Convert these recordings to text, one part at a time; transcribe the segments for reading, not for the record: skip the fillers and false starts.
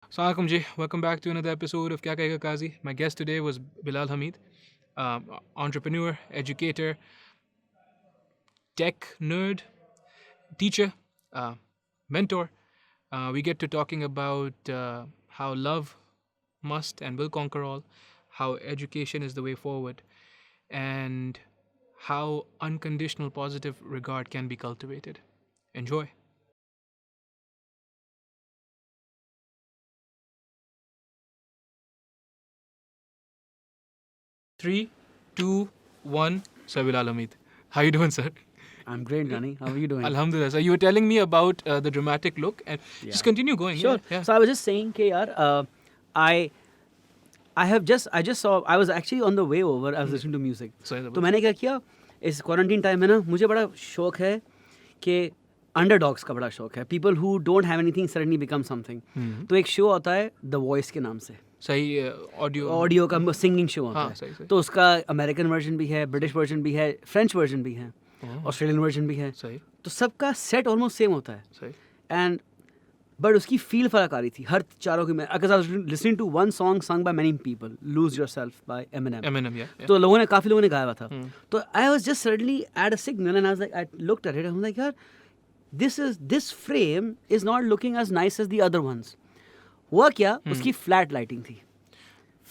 Assalamualaikum ji. Welcome back to another episode of Kya Kahega Kazi. My guest today was Bilal Hamid, entrepreneur, educator, tech nerd, teacher, uh, mentor. We get to talking about how love must and will conquer all, how education is the way forward, and how unconditional positive regard can be cultivated. Enjoy. 3, 2, 1. Sir Bilal Hamid. How you doing, sir? I'm great, Danny. How are you doing? Alhamdulillah. So you were telling me about the dramatic look, and just continue going. Sure. Yeah. So I was just saying, कि यार, I just saw. I was actually on the way over. I was listening to music. Sorry, तो मैंने क्या किया? इस quarantine time में ना मुझे बड़ा शौक है कि अंडरडॉग्स का बड़ा शौक है. People who don't have anything suddenly become something. तो एक शो आता है The Voice के नाम से. सही ऑडियो ऑडियो का सिंगिंग शो होता हाँ, है. सही. तो उसका अमेरिकन वर्जन भी है, ब्रिटिश वर्जन भी है, फ्रेंच वर्जन भी है, ऑस्ट्रेलियन वर्जन भी है. सही. तो सबका सेट ऑलमोस्ट सेम होता है. सही. एंड बट उसकी फील फर्क आ रही थी हर चारों की. मैं listening to one song sung by many people, lose yourself by Eminem. Eminem, yeah. तो काफी लोगों ने गाया हुआ था. तो I was just suddenly at a signal and I was like, I looked at it, I was like, यार this frame is not looking as nice as the other ones. हुआ क्या, उसकी फ्लैट लाइटिंग थी.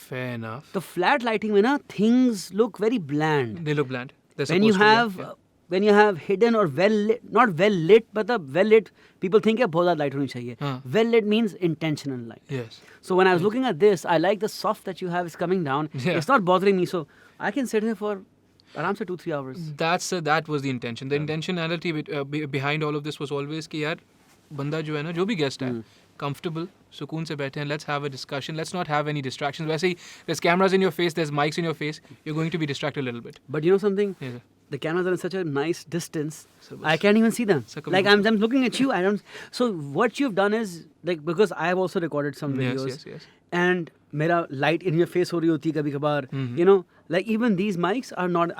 Fair enough. तो flat lighting में ना things look very bland. They look bland. They're when you supposed to, have yeah. when you have hidden or well lit, not well lit, but the well lit, people think है बहुत ज़्यादा light होनी चाहिए. हाँ. Well lit means intentional light. Yes. So when I was looking at this, I like the soft that you have is coming down. Yeah. It's not bothering me, so I can sit here for around 2-3 hours. That was the intention. The intentionality behind all of this was always कि यार बंदा जो है ना, जो भी guest है, comfortable, सुकून से बैठे हैं. Let's have a discussion. Let's not have any distractions. वैसे ही there's cameras in your face, there's mics in your face. You're going to be distracted a little bit. But you know something? Yes, sir. The cameras are in such a nice distance. So I can't even see them. So Like I'm looking at you. I don't. So what you've done is like, because I have also recorded some videos. Yes. And मेरा light in your face हो रही होती है कभी कभार. You know, like even these mics are not.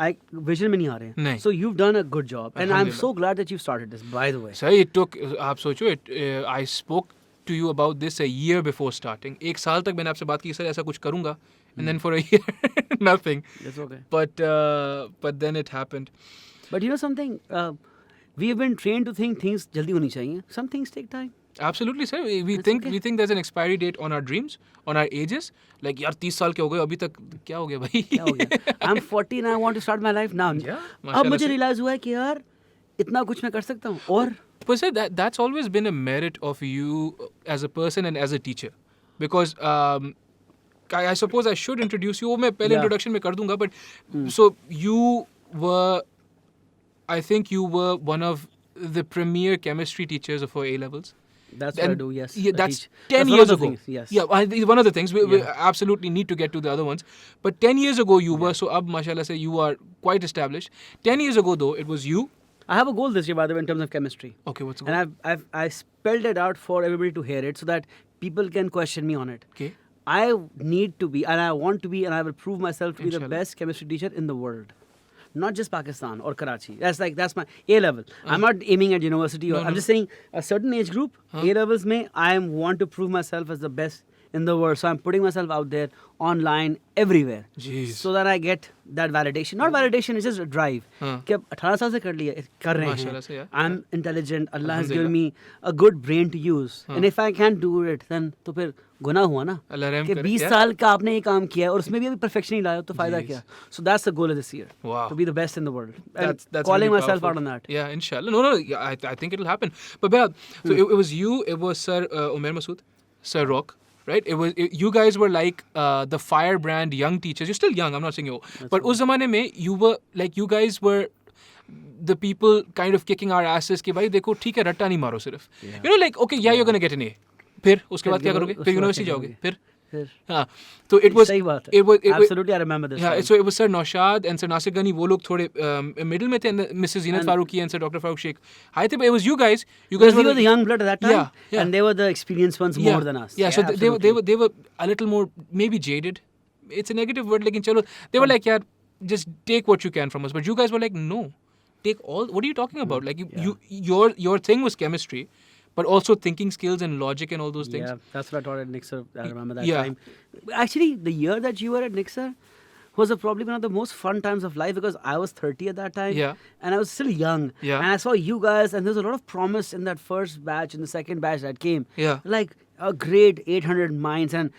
Vision में नहीं आ रहे हैं. नहीं. So you've done a good job, and I'm so glad that you've started this. By the way. Sir, it took. आप सोचो, I spoke to you about this a year before starting. एक साल तक मैंने आपसे बात की, सर ऐसा कुछ करूँगा, and then for a year nothing. That's okay. But then it happened. But you know something? We have been trained to think things जल्दी होनी चाहिए. Some things take time. Absolutely, sir. We That's think okay. there's an expiry date on our dreams, on our ages. Like यार 30 साल के हो गए, अभी तक क्या हो गया भाई? क्या हो गया? I'm 40 and I want to start my life now. Yeah, अब माशाल्लाह मुझे से. realize हुआ है कि यार इतना कुछ मैं कर सकता हूँ. और But sir, that's always been a merit of you as a person and as a teacher, because I suppose I should introduce you. वो मैं पहले Yeah. introduction में कर दूँगा, but so you were, I think you were one of the premier chemistry teachers of our A levels. that's what I do. Yes. Yeah, I that's teach. 10 That's one years of the ago. things, yes. Yeah, one of the things. We Yeah. absolutely need to get to the other ones. But 10 years ago you were, so ab mashallah say you are quite established. 10 years ago though, it was you. I have a goal this year, by the way, in terms of chemistry. Okay, what's the goal? And I spelled it out for everybody to hear it so that people can question me on it. Okay. I need to be, and I want to be, and I will prove myself to be the Inshallah. best chemistry teacher in the world. Not just Pakistan or Karachi. That's my A level. I'm not aiming at university. Or, No, I'm no. just saying a certain age group, A levels mein, I want to prove myself as the best in the world. So I'm putting myself out there, online, everywhere. Jeez. So that I get that validation. Not validation, it's just a drive. हाँ. कि अब 18 साल से कर रहे माशाल्लाह से, हैं. yeah. I'm intelligent. Allah has Alhamdulillah. given me a good brain to use. And if I can't do it, then तो फिर गुनाह हुआ ना. अल्लाह रहम कि करे, 20 yeah. साल का आपने ये काम किया है और उसमें भी अभी perfection नहीं लाया तो फायदा Jeez. क्या? So that's the goal of this year. Wow. To be the best in the world. And That's calling really myself powerful. out on that. Yeah, inshallah. No, yeah, I think it'll happen. But Behad, so it was you, it was Sir Umair Masood, Sir Rock, right? You guys were like the firebrand young teachers. You're still young, I'm not saying you're old. But उस ज़माने में you were like, you guys were the people kind of kicking our asses कि भाई देखो ठीक है रट्टा नहीं मारो सिर्फ. You know, like, okay, yeah, you're going to get an A. फिर उसके बाद क्या करोगे? फिर यूनिवर्सिटी जाओगे. फिर हाँ, तो it was सही बात है. Absolutely, I remember this. Yeah, so it was Sir Naushad and Sir Nasir Ghani. वो लोग थोड़े middle में थे, and Mrs. Zinat Faruqi and Sir Dr. Farooq Sheikh. आए थे, but it was you guys. You guys Because we were the young blood at that time, Yeah. and they were the experienced ones more than us. Yeah, so they were a little more maybe jaded. It's a negative word, लेकिन चलो, they were like, यार, just take what you can from us. But you guys were like, no, take all. What are you talking about? Like your thing was chemistry. but also thinking skills and logic and all those things. Yeah, that's what I taught at Nixer. I remember that Yeah. time. Actually, the year that you were at Nixer was probably one of the most fun times of life because I was 30 at that time. Yeah. And I was still young. Yeah. And I saw you guys, and there was a lot of promise in that first batch and the second batch that came. Yeah. Like a grade 800 minds and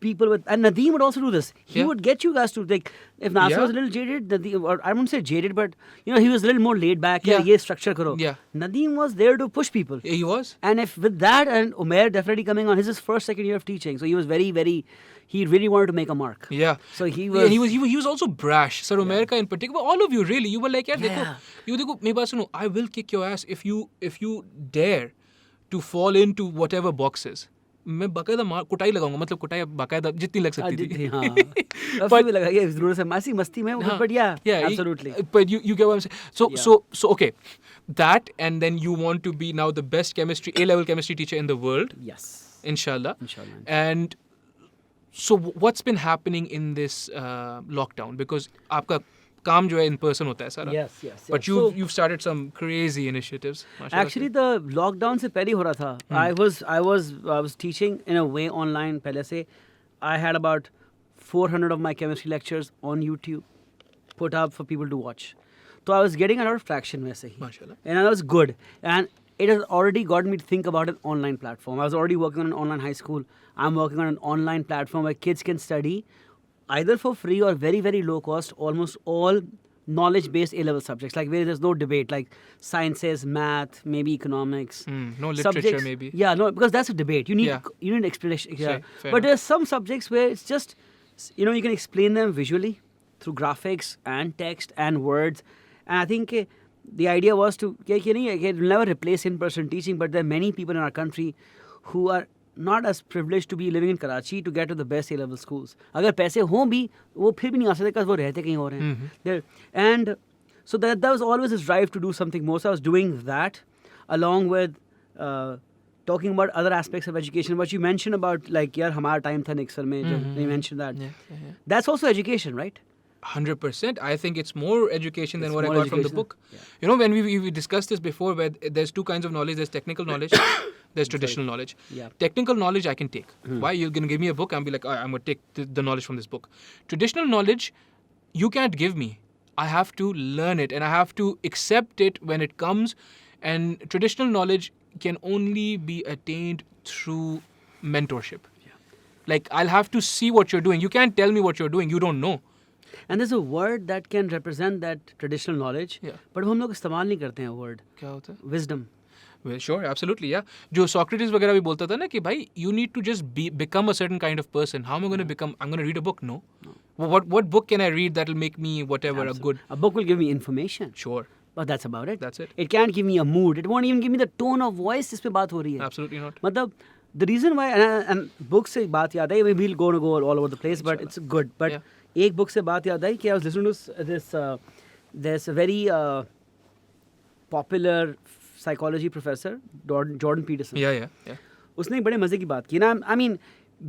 people with, and Nadeem would also do this. He Yeah. would get you guys to, like, if Nasir Yeah. was a little jaded, Nadeem, or I wouldn't say jaded, but you know, he was a little more laid back. Yeah. Ye structure karo. Yeah. Nadeem was there to push people. He was. And if with that, and Umair definitely coming on, his first, second year of teaching. So he was he really wanted to make a mark. Yeah. So he Yeah, was. he was also brash. Sir America in particular, all of you really. You were like, यार देखो, Yeah. you देखो, मेरी बात सुनो, I will kick your ass if you dare to fall into whatever boxes. मैं बाकायदा कुटाई लगाऊंगा, मतलब कुटाई बाकायदा जितनी लग सकती थी. हाँ. But भी लगा ये जरूर से मासी मस्ती में, हाँ. but yeah, Yeah, absolutely. But you get what I'm saying. So Yeah. so okay, that, and then you want to be now the best A-level chemistry teacher in the world, Yes. inshallah. Inshallah. And so what's been happening in this lockdown? Because आपका काम जो है in person होता है सारा. Yes, yes. But yes. you've started some crazy initiatives. mashallah. Actually, the lockdown से पहले ही हो रहा था. I was teaching in a way online पहले से. I had about 400 of my chemistry lectures on YouTube put up for people to watch. So I was getting a lot of traction वैसे ही. Mashallah. And that was good. And it has already got me to think about an online platform. I was already working on an online high school. I'm working on an online platform where kids can study either for free or very, very low cost, almost all knowledge-based A-level subjects, like where there's no debate, like sciences, math, maybe economics. No literature subjects, maybe. Yeah, no, because that's a debate. You need Yeah. you need explanation. Yeah. Fair But enough. there's some subjects where it's just, you know, you can explain them visually through graphics and text and words. And I think the idea was to, it will never replace in-person teaching, but there are many people in our country who are not as privileged to be living in Karachi to get to the best A-level schools. अगर पैसे हों भी, वो फिर भी नहीं आ सकते because वो रहते कहीं और हैं. And so that was always this drive to do something more. So I was doing that along with talking about other aspects of education. What you mentioned about, like, यार हमारा time था Nixer में, you mentioned that. Yeah. That's also education, right? 100%. I think it's more education than It's what I more got from the educational. book. Yeah. You know, when we discussed this before, where there's two kinds of knowledge. There's technical knowledge. There's traditional knowledge. Yeah. Technical knowledge I can take. Why? You're going to give me a book, I'm be like, I'm going to take the knowledge from this book. Traditional knowledge, you can't give me. I have to learn it, and I have to accept it when it comes. And traditional knowledge can only be attained through mentorship. Like, I'll have to see what you're doing. You can't tell me what you're doing. You don't know. And there's a word that can represent that traditional knowledge. Yeah. But हम लोग इस्तेमाल नहीं करते हैं word. क्या होता है? Wisdom. Well, sure, absolutely, yeah. जो Socrates वगैरह भी बोलता था ना कि भाई, you need to just become a certain kind of person. How am I going to become? I'm going to read a book? No. What book can I read that will make me whatever a good? A book will give me information. Sure, But that's about it. That's it. It can't give me a mood. It won't even give me the tone of voice जिस पे बात हो रही है. absolutely not. मतलब the reason why, and books से बात याद आई, we'll go all over the place, but it's good. But Yeah. एक book से बात याद आई कि I was listening to this there's a very popular psychology professor, Jordan Peterson. Yeah. उसने एक बड़े मजे की बात की ना. I mean,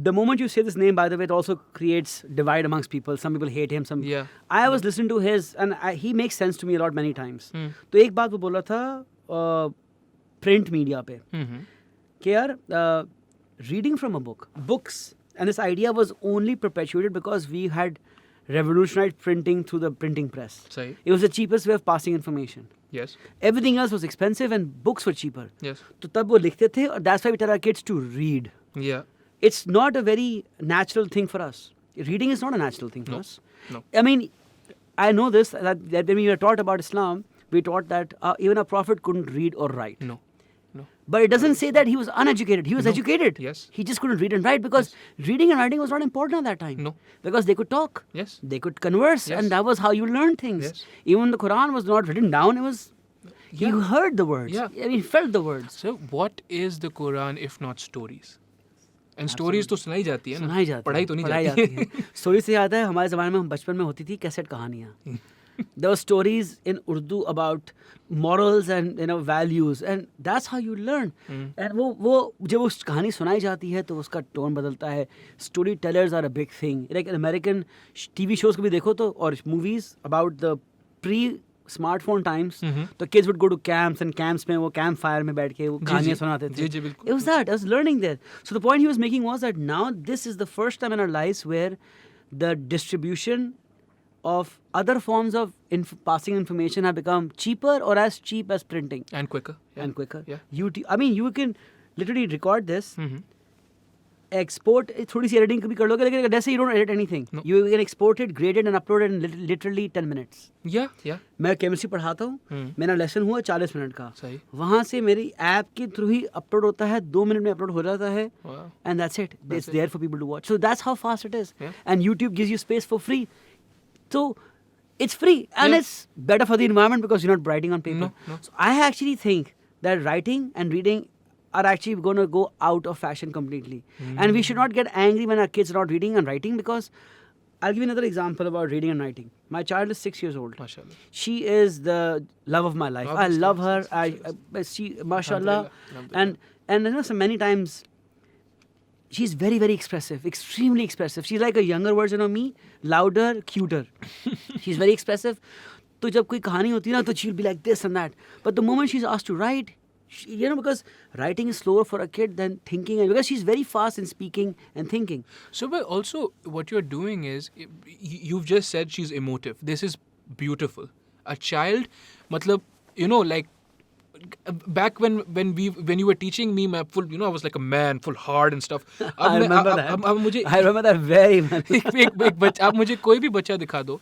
the moment you say this name, by the way, it also creates divide amongst people. Some people hate him. Yeah. I was listening to his, and he makes sense to me a lot many times. तो एक बात वो बोला था print media पे कि यार reading from a books, and this idea was only perpetuated because we had revolutionized printing through the printing press. सही. It was the cheapest way of passing information. Yes. Everything else was expensive and books were cheaper. Yes. तो तब वो लिखते थे, और that's why we tell our kids to read. Yeah. It's not a very natural thing for us. Reading is not a natural thing for us. No. I mean, I know this, that when we were taught about Islam, we taught that even a prophet couldn't read or write. No. But it doesn't say that he was uneducated. He was educated. Yes. He just couldn't read and write because reading and writing was not important at that time. No. Because they could talk. Yes. They could converse, Yes. and that was how you learned things. Yes. Even the Quran was not written down. It was, you heard the words. Yeah. I mean, felt the words. So what is the Quran if not stories? And stories तो सुनाई जाती है ना. सुनाई जाती पढ़ाई है, तो नहीं पढ़ाई जाती है. स्टोरी से याद है हमारे ज़माने में, हम बचपन में होती थी कैसेट कहानियाँ. There were stories in Urdu about morals and values, and that's how you learn. And वो जब वो कहानी सुनाई जाती है तो उसका टोन बदलता है. Story tellers are a big thing. Like American TV shows को भी देखो तो, और movies about the smartphone times, the kids would go to camps, and camps में वो campfire में बैठ के वो कहानियाँ सुनाते थे. जी, बिल्कुल. It was that. I was learning there. So the point he was making was that now this is the first time in our lives where the distribution of other forms of passing information have become cheaper or as cheap as printing. And quicker. Yeah. And quicker. Yeah. YouTube. I mean, you can literally record this. Export थोड़ी सी editing भी कर लोगे, लेकिन अगर जैसे you don't edit anything, No. you can export it, grade it and upload it in literally 10 minutes. Yeah. मैं chemistry पढ़ाता हूँ, मेरा लेसन हुआ 40 मिनट का, सही. वहाँ से मेरी ऐप के थ्रू ही अपलोड होता है, 2 मिनट में अपलोड हो जाता है, Wow. and that's it. That's It's it. there for people to watch. So that's how fast it is. Yeah. And YouTube gives you space for free. So it's free and Yeah. it's better for the environment because you're not writing on paper. No. So I actually think that writing and reading are actually going to go out of fashion completely. And we should not get angry when our kids are not reading and writing, because I'll give you another example about reading and writing. My child is 6 years old. MashaAllah. She is the love of my life. I Obviously, love her. obviously. She, mashallah. Alhamdulillah. And you know, so many times she's very, very expressive, extremely expressive. She's like a younger version of me, louder, cuter. She's very expressive. तो जब कोई कहानी होती है ना, तो she'll be like this and that. But the moment she's asked to write, you know, because writing is slower for a kid than thinking, and because she's very fast in speaking and thinking. So, but also what you're doing is, you've just said she's emotive. This is beautiful. A child, matlab, you know, like back when you were teaching me, I was like a man, full hard and stuff. I remember that. I remember that very much. आप मुझे कोई भी बच्चा दिखा दो.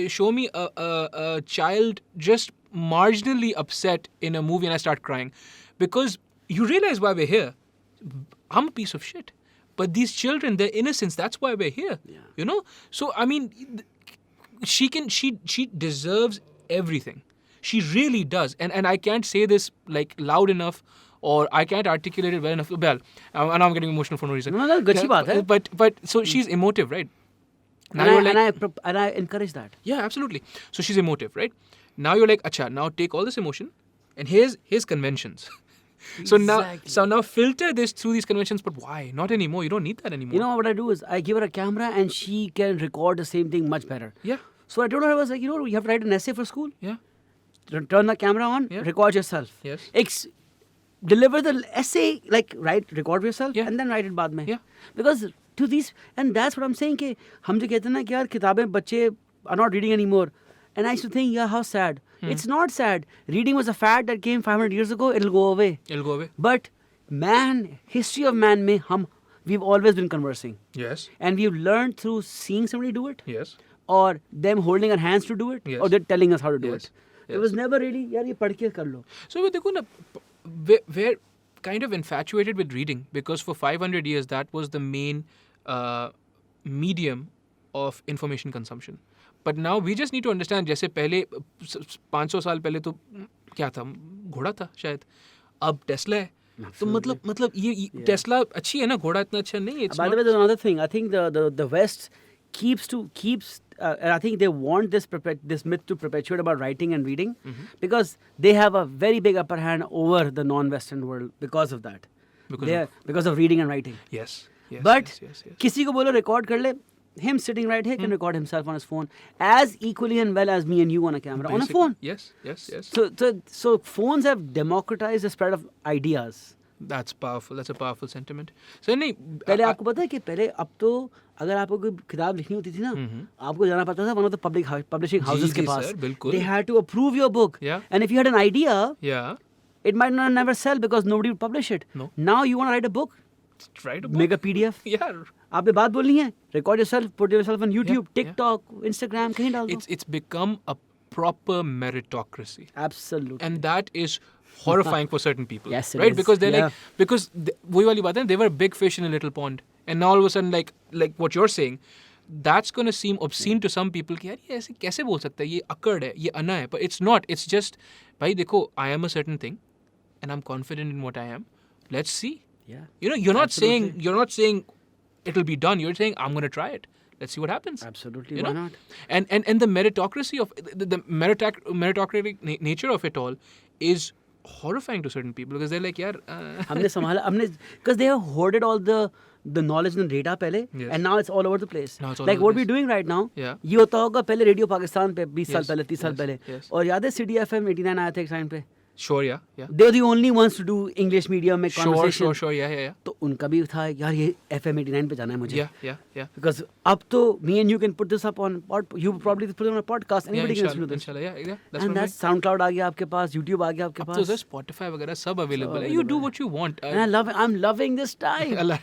Show me a child just marginally upset in a movie and I start crying, because you realize why we're here. I'm a piece of shit, but these children, their innocence, that's why we're here. Yeah. You know. So I mean, she deserves everything. She really does, and I can't say this like loud enough, or I can't articulate it well enough. Well, and I'm getting emotional for no reason. No, अच्छी बात है. But so she's emotive, right? Now And I encourage that. Yeah, absolutely. So she's emotive, right? Now you're like, acha, now take all this emotion, and here's conventions. So now filter this through these conventions, but why? Not anymore. You don't need that anymore. You know what I do is I give her a camera and she can record the same thing much better. Yeah. So I told her, I was like, you have to write an essay for school. Yeah. Turn the camera on, Yeah. record yourself. Yes. Deliver the essay, like record yourself, Yeah. and then write it बाद में. Yeah. Because to these, and that's what I'm saying, कि हम जो कहते हैं ना कि यार किताबें बच्चे are not reading anymore. And I used to think, yeah, how sad. It's not sad. Reading was a fad that came 500 years ago. It'll go away. But history of man में we've always been conversing. Yes. And we've learned through seeing somebody do it. Yes. Or them holding our hands to do it. Yes. Or they're telling us how to do Yes. it. It was never really, यार ये पढ़ के कर लो. So देखो ना, we're kind of infatuated with reading, because for 500 years that was the main medium of information consumption. But now we just need to understand, जैसे पहले 500 साल पहले तो क्या था, घोड़ा था शायद, अब टेस्ला है. तो मतलब ये टेस्ला अच्छी है ना, घोड़ा इतना अच्छा नहीं है. By the way, there's another thing. I think the West keeps and I think they want this myth to perpetuate about writing and reading, because they have a very big upper hand over the non-Western world because of that. Because of reading and writing. Yes. But yes. किसी को बोलो record कर ले, him sitting right here can record himself on his phone as equally and well as me and you on a camera on a phone. Yes. So phones have democratized the spread of ideas. That's powerful. That's a powerful sentiment. So नहीं, पहले आपको पता है कि पहले अब तो अगर आपको कोई किताब लिखनी होती थी ना, आपको जाना पड़ता था one of the publishing houses के पास. Sir, बिल्कुल. They had to approve your book. Yeah. And if you had an idea, yeah, it might never sell because nobody would publish it. No. Now you want to write a book, write a book. make a PDF. Yeah. आपने बात बोलनी है, record yourself, put yourself on YouTube, TikTok, Instagram, कहीं डाल दो. It's become a proper meritocracy. Absolutely. And that is horrifying for certain people. Yes, it right? is. Because they're Yeah. like, because वही वाली बात है, they were a big fish in a little pond. And now all of a sudden, like what you're saying, that's going to seem obscene to some people कि यार ये ऐसे कैसे बोल सकता है, ये अकड़ है, ये अना है. But it's not. It's just, भाई देखो, I am a certain thing and I'm confident in what I am. Let's see. Yeah. You know, you're not saying it'll be done. You're saying I'm going to try it. Let's see what happens. Absolutely. You Why know? not? And the meritocracy of the meritocratic nature of it all is horrifying to certain people because they're like, yaar, हमने संभाला हमने because they have hoarded all the knowledge and data पहले Yes. and now it's all over the place. Now it's all Like over what the we're doing right now. Yeah. ये होता होगा पहले radio Pakistan पे 20 साल Yes, पहले 30 साल yes, पहले yes. और याद है सिटी एफएम 89 आया था एक टाइम पे. sure, yeah. They were the only ones to do English medium में conversation. Sure, yeah. तो उनका भी था यार ये FM 89 पे जाना है मुझे. Yeah. Because up to me and you can put this up on you probably put it on a podcast. Anybody can listen to this. Inshallah, yeah. That's And that's SoundCloud आ गया आपके पास, YouTube आ गया आपके अब तो पास. Sir Spotify वगैरह सब available है. You do what you want. And I'm loving this time. Allah.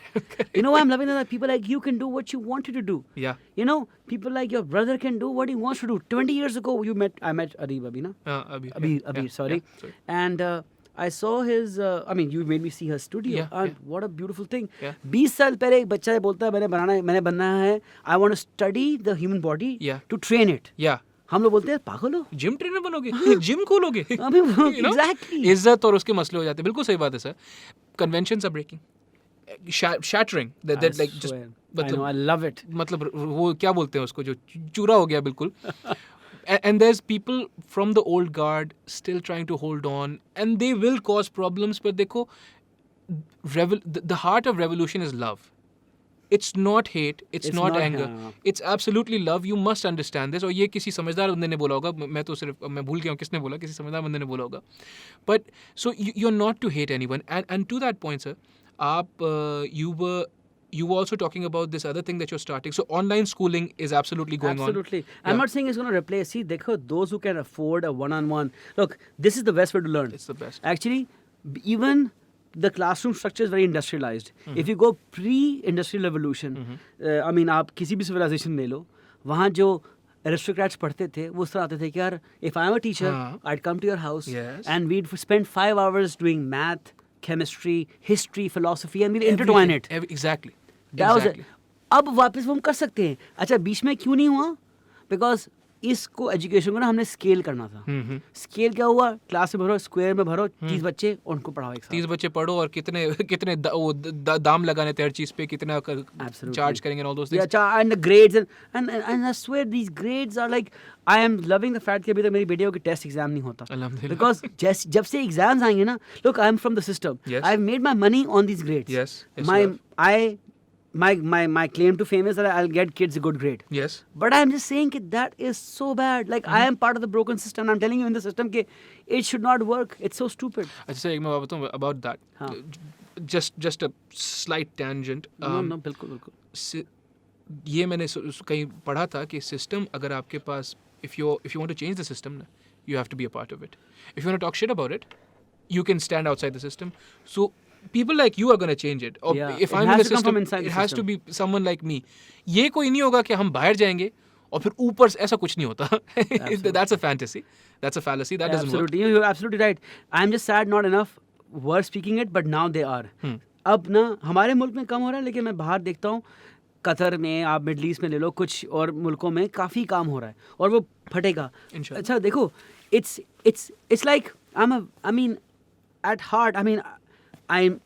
You know why I'm loving that? People like you can do what you wanted to do. Yeah. You know, people like your brother can do what he wants to do. 20 years ago, I met Arib Abhi, na? Abhi, sorry. And I saw his, you made me see her studio. And what a beautiful thing. 20 साल पहले एक बच्चा बोलता है मैंने बनना है. I want to study the human body to train it. Yeah. हम लोग बोलते हैं पागल हो. जिम ट्रेनर बनोगे, जिम खोलोगे. Exactly. इज्जत और उसके मसले हो जाते हैं. बिल्कुल सही बात है sir. Conventions are breaking. Shattering. That like just. I know, I love it. मतलब वो क्या बोलते हैं उसको जो चूरा हो गया बिल्कुल. And there's people from the old guard still trying to hold on, and they will cause problems. But देखो, the heart of revolution is love. It's not hate. It's not anger. It's absolutely love. You must understand this. और ये किसी समझदार बंदे ने बोला होगा. मैं तो सिर्फ मैं भूल गया हूँ किसने बोला. किसी समझदार बंदे ने बोला होगा. But so you're not to hate anyone. And to that point, sir, you were also talking about this other thing that you're starting. So online schooling is absolutely going on. Absolutely. I'm not saying it's going to replace. See, dekho, those who can afford a one-on-one. Look, this is the best way to learn. It's the best. Actually, even the classroom structure is very industrialized. If you go pre-industrial revolution, आप किसी भी civilization ले लो, वहाँ जो aristocrats पढ़ते थे, वो उस तरह आते थे कि यार, if I'm a teacher, I'd come to your house and we'd spend 5 hours doing math, chemistry, history, philosophy, and we'll intertwine it. Exactly. अब वापस वो हम कर सकते हैं. अच्छा बीच में क्यों नहीं हुआ? Because इसको एजुकेशन को ना हमने स्केल करना था. स्केल क्या हुआ? क्लास में भरो, स्क्वायर में भरो, 30 बच्चे उनको पढ़ाओ एक साथ. 30 बच्चे पढ़ो और कितने दाम लगाने थे हर चीज पे, कितना चार्ज करेंगे, all those things. Yeah, and the grades and I swear these grades are like, I am loving the fact कि अभी तक मेरी बेटियों की टेस्ट एग्जाम नहीं होता. Because जब से एग्जाम्स आएंगे ना, look, I am from the system. I've made my money on these grades. Yes. My claim to fame is that I'll get kids a good grade. Yes. But I'm just saying that is so bad. Like I am part of the broken system. I'm telling you in the system that it should not work. It's so stupid. अच्छा एक मैं बताऊँ about that. Just a slight tangent. No, बिल्कुल. ये मैंने कहीं पढ़ा था कि system अगर आपके पास if you want to change the system, you have to be a part of it. If you want to talk shit about it, you can stand outside the system. So people like you are going to change it. Or if I'm in the system, it has to be someone like me. ये कोई नहीं होगा कि हम बाहर जाएंगे और फिर ऊपर से ऐसा कुछ नहीं होता. That's a fantasy. That's a fallacy. That doesn't work. You're absolutely right. I'm just sad not enough were speaking it, but now they are. अब ना हमारे मुल्क में कम हो रहा है, लेकिन मैं बाहर देखता हूँ कतर में, आप मिडल ईस्ट में ले लो, कुछ और मुल्कों में काफ़ी काम हो रहा है और वो फटेगा. अच्छा देखो, it's like at heart, I'm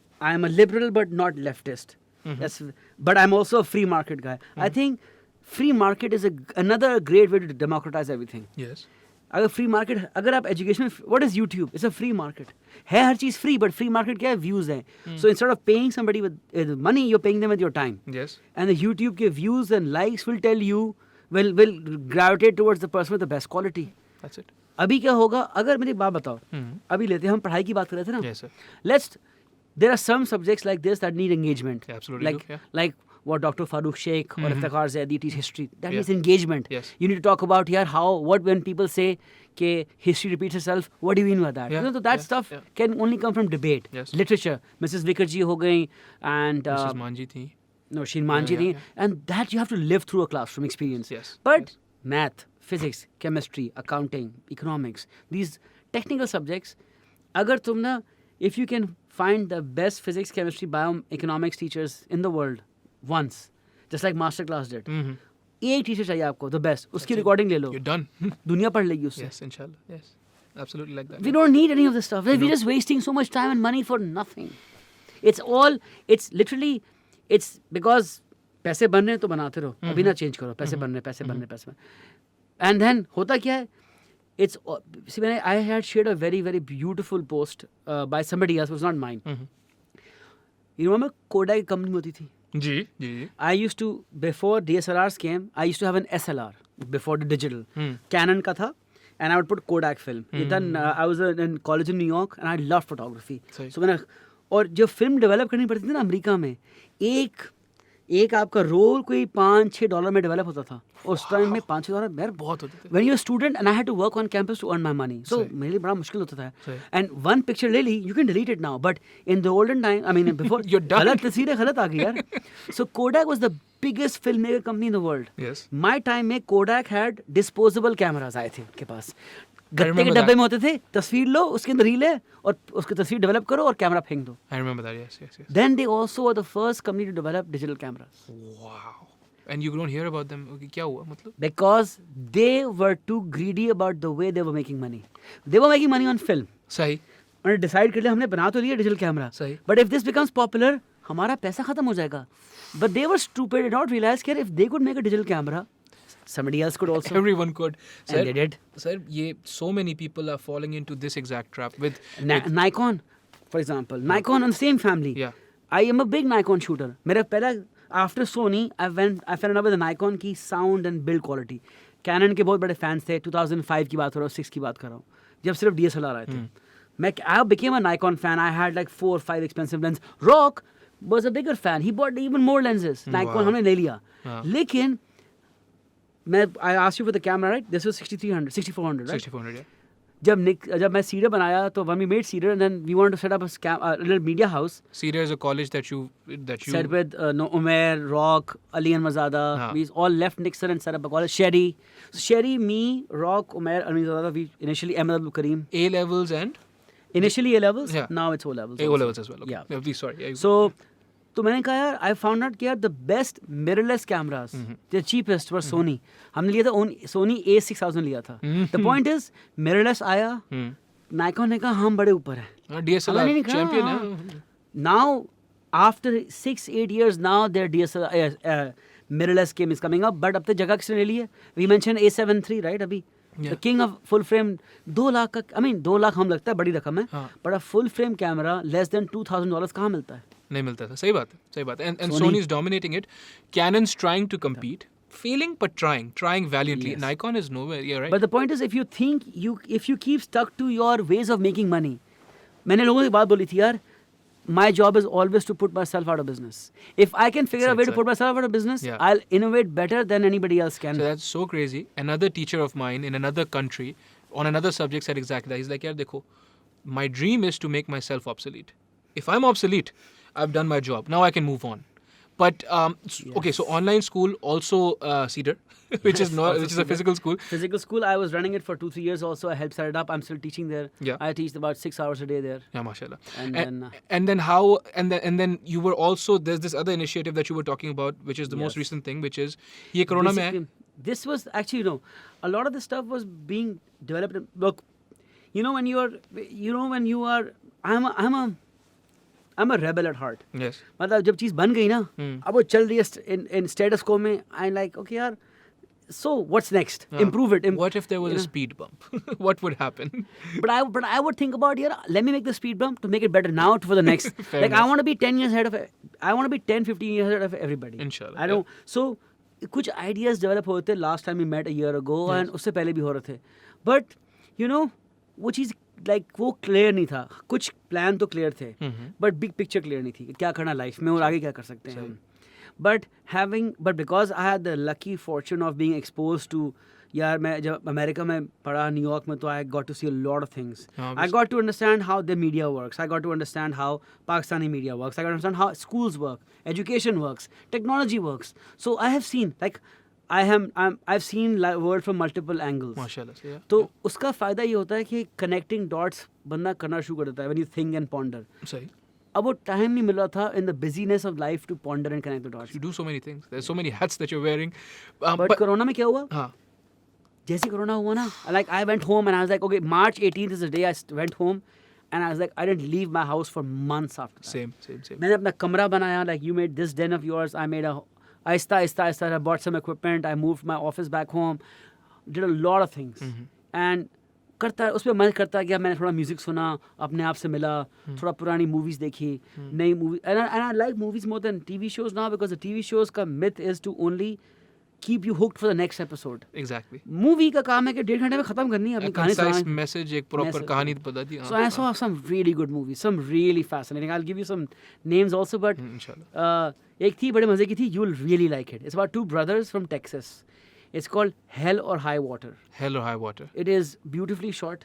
a liberal but not leftist. But I'm also a free market guy. I think free market is another great way to democratize everything. Yes. अगर free market, अगर आप education में, what is YouTube? It's a free market. है हर चीज़ free, but free market क्या है? Views हैं. So instead of paying somebody with money, you're paying them with your time. Yes. And the YouTube के views and likes will tell you, will gravitate towards the person with the best quality. That's it. अभी क्या होगा? अगर मेरी बात बताओ, अभी लेते हैं हम पढ़ाई की बात कर रहे थे ना? Yes, sir. There are some subjects like this that need engagement. Yeah, absolutely. Like what Dr. Farooq Sheikh or Iftikhar Zaidi teach history. That needs engagement. Yes. You need to talk about here when people say that history repeats itself, what do you mean by that? So that stuff can only come from debate. Yes. Literature. Mrs. Vikarji ho gayi and Mrs. Manji thi. No, Sheen Manji thi. And that you have to live through a classroom experience. Yes. But math, physics, chemistry, accounting, economics, these technical subjects, if you can find the best physics, chemistry, bioeconomics teachers in the world once, just like Masterclass did. एक teacher चाहिए आपको, the best. उसकी recording ले लो. You're done. दुनिया पढ़ लेगी उससे. Yes, inshallah. Yes. Absolutely like that. We don't need any of this stuff. We're just wasting so much time and money for nothing. It's literally because पैसे बन रहे हैं तो बनाते रहो. अभी ना चेंज करो. पैसे बन रहे. And then होता क्या है? it's see when I had shared a very very beautiful post by somebody else, it was not mine. You remember Kodak company होती थी? जी. I used to, before DSLRs came, I used to have an SLR before the digital. Canon का था, and I would put Kodak film. Then I was in college in New York, and I loved photography. So when और जब film develop करनी पड़ती थी ना America में, एक आपका रोल कोई $5-6 में डेवलप होता था. उस टाइम में $5-6 यार बहुत होते थे. When you're a student and I had to work on campus to earn my money, so मेरे लिए बड़ा मुश्किल होता था. And one picture ले ली, you can delete it now, but in the olden time, I mean before, You're done. गलत तस्वीरें गलत आ गई यार. So Kodak was the biggest filmmaker company in the world. Yes. My time में Kodak had disposable cameras आए थे उनके पास. गत्ते के remember डब्बे में होते थे, तस्वीर लो, उसके अंदर रील है और उसकी तस्वीर डेवलप करो और कैमरा फेंक दो. I remember that. Yes. Then they also were the first company to develop digital cameras. Wow. And you don't hear about them. Okay, क्या हुआ मतलब? Because they were too greedy about the way they were making money. They were making money on film. सही. उन्होंने decide कर लिया हमने बना तो लिया डिजिटल कैमरा. सही. But if this becomes popular, हमारा पैसा खत्म हो जाएगा. But they were stupid and not realize that if they could make a digital camera, somebody else could also. Everyone could. Sir, And they did. Sir, so many people are falling into this exact trap with Nikon, for example. Nikon on the same family. Yeah. I am a big Nikon shooter. मेरा पहला after Sony, I fell in love with the Nikon की sound and build quality. Canon के बहुत बड़े fans थे. 2005 की बात हो रहा हूँ, 6 की बात कर रहा हूँ. जब सिर्फ DSLR आए थे. I became a Nikon fan. I had like 4 or 5 expensive lenses. Rock was a bigger fan. He bought even more lenses. Nikon हमने ले लिया. लेकिन I asked you for the camera, right? This was 6400, right? 6400, yeah. जब मैं Cedar बनाया तो when we made Cedar and then we wanted to set up a little media house. Cedar is a college that you Set with Umair, Rock, Ali and Mazada. We all left Nixon and set up a college. Sherry, me, Rock, Umair, Ali Mazada. We initially Ahmed Abdul Kareem. A levels and Initially A levels. Yeah. Now it's O levels. O levels as well. Okay. Yeah. Please, sorry. Yeah, So तो मैंने कहा यार I found out कि यार the best mirrorless cameras, the cheapest were Sony. हमने लिया था Sony A6000 लिया था. The point is mirrorless आया. Nikon ने कहा हम बड़े ऊपर हैं. DSLR champion है. Now after 6-8 years now their DSLR mirrorless game is coming up, but अब तक जगह किसने ले ली है? We mentioned A7 III, right? अभी the king of full frame 2 lakh का, I mean 2 लाख हम लगता है बड़ी रकम है, but a full frame camera less than $2,000 कहाँ मिलता है? नहीं मिलता था. सही बात है. And Sony is dominating it. Canon's trying to compete, failing but trying valiantly. Yes. Nikon is nowhere. Yeah, right. But the point is, if you keep stuck to your ways of making money, मैंने लोगों से बात बोली थी यार, my job is always to put myself out of business. If I can figure a way to put myself out of business, I'll innovate better than anybody else can. So that's so crazy. Another teacher of mine in another country on another subject said exactly that. He's like, yaar dekho, my dream is to make myself obsolete. If I'm obsolete, I've done my job. Now I can move on. But okay, so online school also Cedar, which is a physical school. Physical school. I was running it for 2-3 years. Also, I helped set it up. I'm still teaching there. Yeah. I teach about 6 hours a day there. Yeah, mashallah. And then you were also, there's this other initiative that you were talking about, which is the most recent thing, which is ye Corona mein hai. This was actually, a lot of this stuff was being developed. Look, when you are, I'm a rebel at heart. Yes. मतलब जब चीज़ बन गई ना, अब वो चल रही है in status quo में, I'm like, okay यार, so what's next? Improve it. What if there was a speed bump? What would happen? But I would think about, let me make the speed bump to make it better now for the next. Fair enough. I want to be 10 years ahead of, I want to be 10-15 years ahead of everybody. Inshallah. I don't. So कुछ ideas develop होते थे last time we met a year ago, and उससे पहले भी हो रहे थे. But वो चीज़ like वो क्लियर नहीं था. कुछ प्लान तो क्लियर थे, बट बिग पिक्चर क्लियर नहीं थी. क्या करना लाइफ में और आगे क्या कर सकते हैं हम. But because I had the lucky fortune of being exposed to, यार मैं जब अमेरिका में पढ़ा न्यूयॉर्क में, तो I got to see a lot of things. I got to understand how the media works. I got to understand how Pakistani media works. I got to understand how schools work, education works, technology works. So I have seen, like, I've seen world from multiple angles. माशाल्लाह से. Yeah. तो उसका फ़ायदा ये होता है कि connecting dots बंदा करना शुरू कर देता है when you think and ponder. सही. अब वो टाइम नहीं मिल रहा था in the busyness of life to ponder and connect the dots. You do so many things. There's so many hats that you're wearing. But corona में क्या हुआ? हाँ. जैसे कोरोना हुआ ना, like I went home and I was like, okay, March 18th is the day I went home, and I was like, I didn't leave my house for months after that. Same. मैंने अपना कमरा बनाया, like you made this den of yours, I made I bought some equipment, I moved my office back home, did a lot of things. And करता है, उसमें मन करता है कि मैंने थोड़ा म्यूजिक सुना, अपने आप से मिला, थोड़ा पुरानी मूवीज देखी, नई movie, and I like movies more than TV shows now, because the TV shows का myth is to only keep you hooked for the next episode. Exactly. Movie का काम है कि 1.5 घंटे में खत्म करनी है अपनी A कहानी. concise message, एक proper Message. कहानी बता दी. So I saw some really good movies, some really fascinating. I'll give you some names also, but Inshallah. एक थी बड़े मजे की थी, you'll really like it. It's about two brothers from Texas. It's called Hell or High Water. Hell or High Water. It is beautifully shot,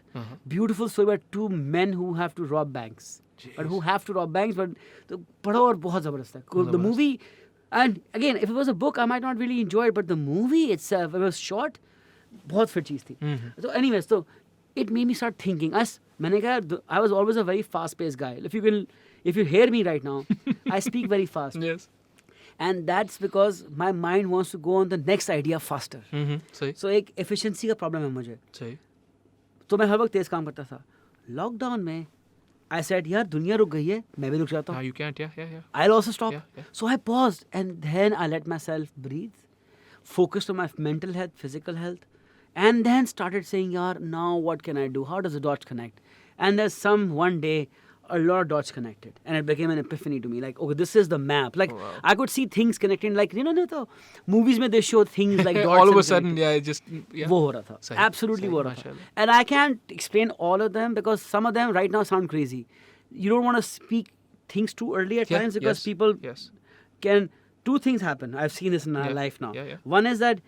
beautiful story about two men who have to rob banks. But who have to rob banks, but तो पढ़ो और बहुत ज़बरदस्त है. The movie, and again, if it was a book, I might not really enjoy it, but the movie itself, it was short, बहुत fit चीज़ थी. So anyways, so it made me start thinking. मैंने कहा, I was always a very fast-paced guy. If you hear me right now, I speak very fast. Yes. And that's because my mind wants to go on the next idea faster. सही. So एक efficiency का problem है मुझे. सही. तो मैं हर वक्त तेज काम करता था. लॉकडाउन में I said, यार दुनिया रुक गई है, मैं भी रुक जाता हूँ. You can't. Yeah. I'll also stop. Yeah. So I paused and then I let myself breathe, focused on my mental health, physical health, and then started saying, yaar, now what can I do? How does the dots connect? And there's one day, a lot of dots connected, and it became an epiphany to me. Like, okay, this is the map. Like, wow. I could see things connecting. Like, the movies mein they show things like dots. All of a and sudden, connecting. yeah, it just. Yeah. वो हो रहा था. सही, Absolutely सही, वो हो रहा था. माशाल्लाह. And I can't explain all of them because some of them right now sound crazy. You don't want to speak things too early at times because yes, people Yes. can. Two things happen. I've seen this in my Yeah, life now. yeah. One is that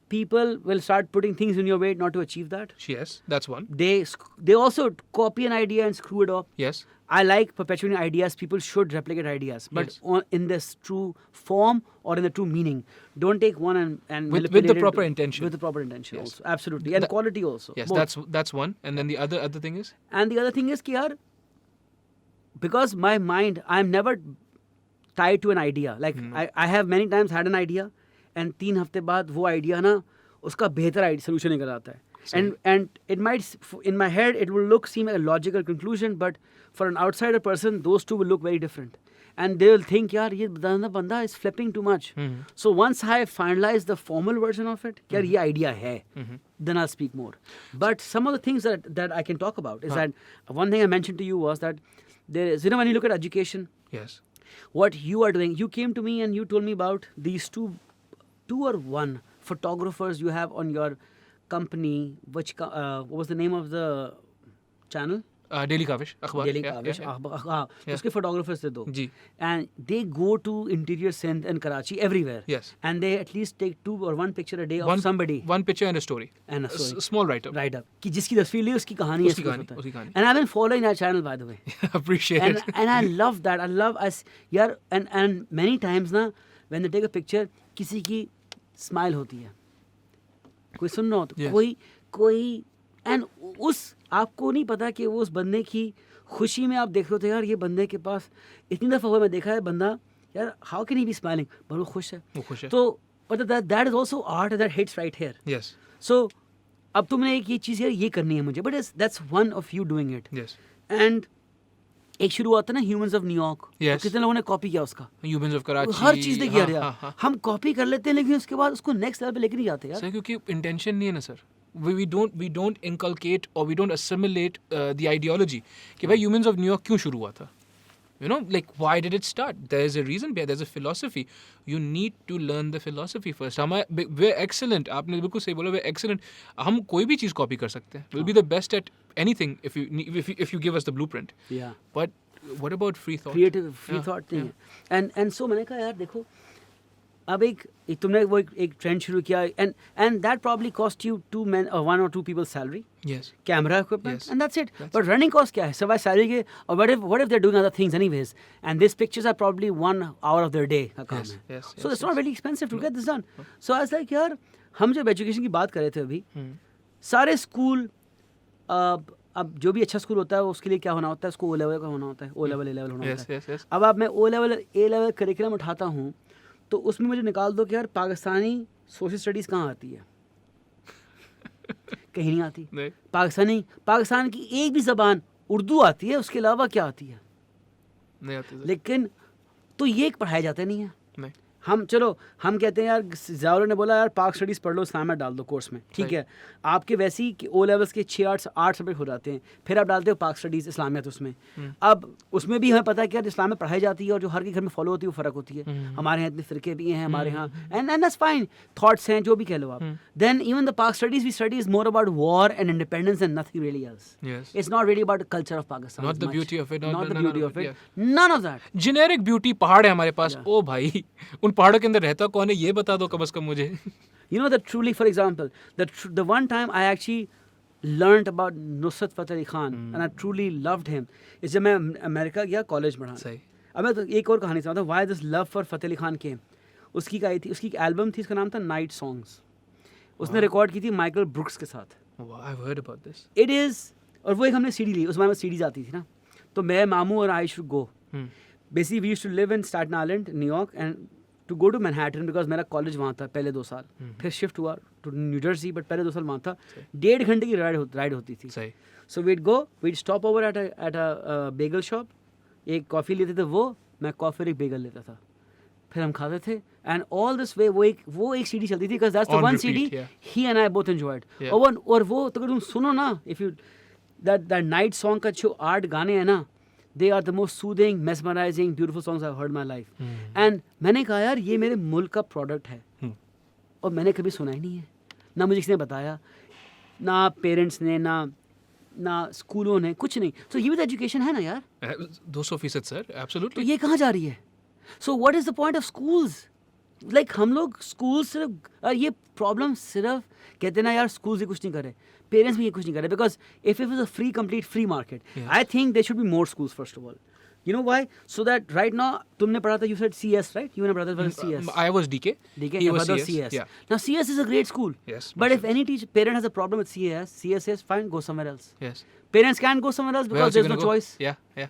people will start putting things in your way not to achieve that. Yes, that's one. They also copy an idea and screw it up. Yes. I like perpetuating ideas. People should replicate ideas, but Yes. in this true form or in the true meaning. Don't take one and With manipulate the it proper intention. With the proper intention Yes. also. Absolutely. And quality also. Yes, Both. that's one. And then the other thing is. And the other thing is कि यार, because my mind, I'm never tied to an idea. Like I have many times had an idea, and 3 हफ्ते बाद वो idea ना उसका बेहतर solution निकल आता है. And it might, in my head, it will seem like a logical conclusion, but for an outsider person, those two will look very different. And they will think, yaar, ye banda is flipping too much. So once I finalize the formal version of it, yaar, ye idea hai, then I'll speak more. But some of the things that I can talk about is that one thing I mentioned to you was that there is, when you look at education, Yes. what you are doing, you came to me and you told me about these two or one photographers you have on your company, which what was the name of the channel? Daily Kavish, अखबार. Daily Yeah, Kavish. yeah. तो उसके photographers थे 2. जी. And they go to interior Sindh and Karachi, everywhere. Yes. And they at least take 2 or 1 picture a day of somebody. One picture and a story. And a story. Small write-up. Write up. कि जिसकी तस्वीर ली उसकी कहानी उसकी कहानी. And I've been following that channel, by the way. Appreciate and, it. and I love that. I love us. यार, and many times ना, when they take a picture, किसी की smile होती है. कोई सुन रहा हो तो कोई and उस आपको नहीं पता कि वो उस बंदे की खुशी में आप देख रहे हो, यार ये बंदे के पास इतनी दफ़ा हुआ मैं देखा है बंदा, यार how can he be smiling, पर वो खुश है. तो but that is also art that hits right here. Yes. So अब तुमने एक ये चीज़ यार ये करनी है मुझे, but that's one of you doing it. Yes. And एक शुरू हुआ था ना ह्यूमंस ऑफ न्यूयॉर्क. Yes. कितने लोगों ने कॉपी किया उसका. Humans of Karachi. हर चीज़ ने किया यार. हम कॉपी कर लेते हैं लेकिन उसके बाद उसको नेक्स्ट लेवल पे लेके नहीं जाते यार. सर क्योंकि इंटेंशन नहीं है ना sir. We don't inculcate or we don't assimilate the ideology कि भाई Humans of New York क्यों शुरू हुआ था. You know, like why did it start? There's a reason behind. There's a philosophy. You need to learn the philosophy first. We're excellent. आपने बिल्कुल सही बोला. We're excellent. हम कोई भी चीज़ कॉपी कर सकते हैं. We'll be the best at anything if you give us the blueprint. Yeah. But what about free thought? Creative free thought नहीं है. And so मैंने कहा यार देखो, अब एक तुमने वो एक ट्रेंड शुरू किया and that probably cost you 1 or 2 people's salary. Yes. Camera equipment. Yes. And that's it. But running cost क्या है? सिवाय salary के, or what if they're doing other things anyways? And these pictures are probably 1 hour of their day का काम है. Yes. So it's not really expensive to get this done. So I was like यार, हम जब education की बात कर रहे थे अभी, सारे स्कूल अब जो भी अच्छा स्कूल होता है उसके लिए क्या होना होता है, उसको O level का होना होता है, O level A level होना होता है. Yes. अब मैं O level A level curriculum उठाता हूँ तो उसमें मुझे निकाल दो कि यार पाकिस्तानी सोशल स्टडीज़ कहाँ आती है. कहीं नहीं आती. पाकिस्तान की एक भी ज़बान उर्दू आती है, उसके अलावा क्या आती है? नहीं आती. लेकिन तो ये पढ़ाया जाता नहीं है. हम हम कहते हैं यार, ज़ाहर ने बोला यार पाक स्टडीज़ पढ़ लो, इस्लाम में डाल दो कोर्स में, ठीक है। आपके वैसे ही ओ लेवल्स के 6-8 सब्जेक्ट हो जाते हैं, फिर आप डालते हो पाक स्टडीज़ इस्लामियत उसमें। अब उसमें भी हमें पता है कि यार इस्लाम में पढ़ाई जाती है और जो हर के घर में फॉलो होती है वो फ़र्क होती है। हमारे यहाँ इतने फ़िरके भी हैं हमारे यहाँ, एंड दैट्स फाइन, थॉट्स हैं, जो भी कह लो आप। Then even the Pak studies we study is more about war and independence and nothing really else. It's not really about culture of Pakistan, Not the beauty of it, not the beauty of it, none of that. Generic beauty पहाड़ है हमारे पास। ओ भाई, उन पहाड़ों के अंदर रहता कौन है ये बता दो कम से कम मुझे। You know that truly, for example, the one time I actually learned about Nusrat Fateh Ali Khan and I truly loved him is जब मैं अमेरिका गया कॉलेज पढ़ा। सही। अब मैं तो एक और कहानी सुनाता हूँ, why this love for Fateh Ali Khan came। उसकी क्या थी, उसकी एक एल्बम थी, उसका नाम था नाइट सॉन्ग्स। उसने रिकॉर्ड की थी माइकल ब्रुक्स के साथ। I've heard about this. It is, और वो एक हमने सीडी ली, उस समय सीडीज आती थी ना, तो मैं, मामू और I should go. Basically we used to live in Staten island, New York, and to go to Manhattan because मेरा कॉलेज वहाँ था पहले 2 साल। फिर शिफ्ट हुआ टू न्यू जर्सी, बट पहले 2 साल वहाँ था। 1.5 घंटे की राइड होती थी। So we'd go, we'd stop over at a bagel shop, एक कॉफ़ी लेते थे वो, मैं कॉफ़ी और एक बेगल लेता था, फिर हम खाते थे। एंड ऑल दिस वे वो एक सीडी चलती थी, because that's the one CD he and I both enjoyed. और वो तो अगर तुम सुनो ना, if you that night song का जो 8 गाने हैं ना, they are the most soothing, mesmerizing, beautiful songs I've heard in my life. And मैंने कहा यार ये मेरे मुल्क का प्रोडक्ट है, और मैंने कभी सुना ही नहीं है, ना मुझे किसी ने बताया, ना पेरेंट्स ने, ना स्कूलों ने, कुछ नहीं। तो ये भी तो एजुकेशन है ना यार। 200% सर, एब्सोल्युटली। तो ये कहाँ जा रही है? So what is the point of schools? Like हम लोग स्कूल सिर्फ, ये प्रॉब्लम सिर्फ कहते हैं ना यार स्कूल से कुछ नहीं करे, पेरेंट्स भी ये कुछ नहीं करे, because if it is a free complete free market, I think there should be more schools first of all. You know why? So that right now, तुमने पढ़ा था, you said CS, right? You and your brother were CS. I was DK. He was CS. Yeah. Now CS is a great school. Yes. But if any parent has a problem with CS is fine, go somewhere else. Yes. Parents can't go somewhere else because there's no choice. Yeah.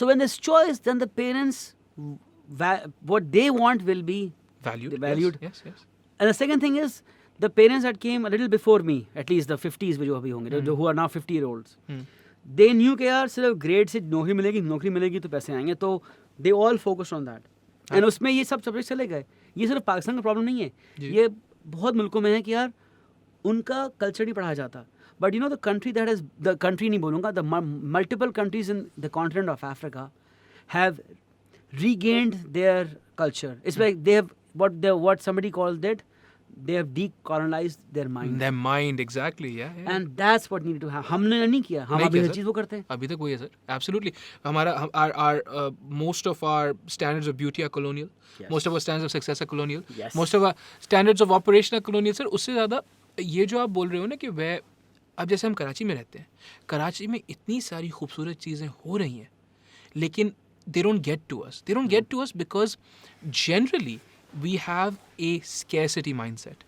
So when there's choice, then the parents, what they want will be valued. Yes. And the second thing is, the parents that came a little before me, at least the 50s में जो अभी होंगे, जो who are now 50-year-olds. They knew कि यार सिर्फ grade से नौकरी मिलेगी तो पैसे आएंगे, तो they all focused on that. And उसमें ये सब सब्जेक्ट चले गए। ये सिर्फ पाकिस्तान का प्रॉब्लम नहीं है, ये बहुत मुल्कों में है कि यार उनका कल्चर नहीं पढ़ाया जाता। But you know the country that is, the country नहीं बोलूँगा, the multiple countries in the continent of Africa have regained their culture. It's like they have what somebody called it, they have decolonized their mind. Their mind, exactly, yeah. And that's what needed to happen. हमने नहीं किया, हम अभी हर चीज़ वो करते हैं। अभी तक वही है sir, absolutely. our most of our standards of beauty are colonial. Yes. Most of our standards of success are colonial. Yes. Most of our standards of operation are colonial. Sir उससे ज़्यादा ये जो आप बोल रहे हो ना कि वह, अब जैसे हम कराची में रहते हैं, कराची में इतनी सारी खूबसूरत चीज़ें हो रही हैं, लेकिन they don't get to us. They don't get to us because generally we have a scarcity mindset.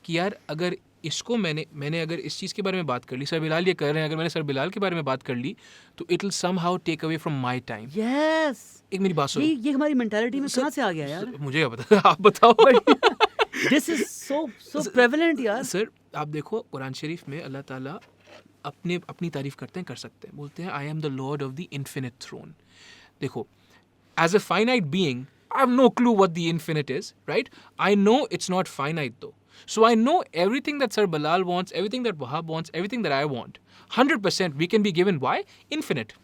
कि यार अगर इसको मैंने अगर इस चीज़ के बारे में बात कर ली, सर बिलाल ये कर रहे हैं, अगर मैंने सर बिलाल के बारे में बात कर ली तो it will somehow take away from my time. Yes. एक मेरी बात सुनो, ये हमारी मेंटालिटी में कहाँ से आ गया यार? मुझे क्या पता, आप बताओ। This is so prevalent यार। सर आप देखो कुरान शरीफ में अल्लाह ताला अपनी तारीफ करते हैं, कर सकते हैं, बोलते हैं I am the Lord of the infinite throne. देखो, as a finite being, I have no clue what the infinite is, right? I know it's not finite though. So I know everything that Sir Bilal wants, everything that Wahab wants, everything that I want. 100% we can be given. Why? Infinite.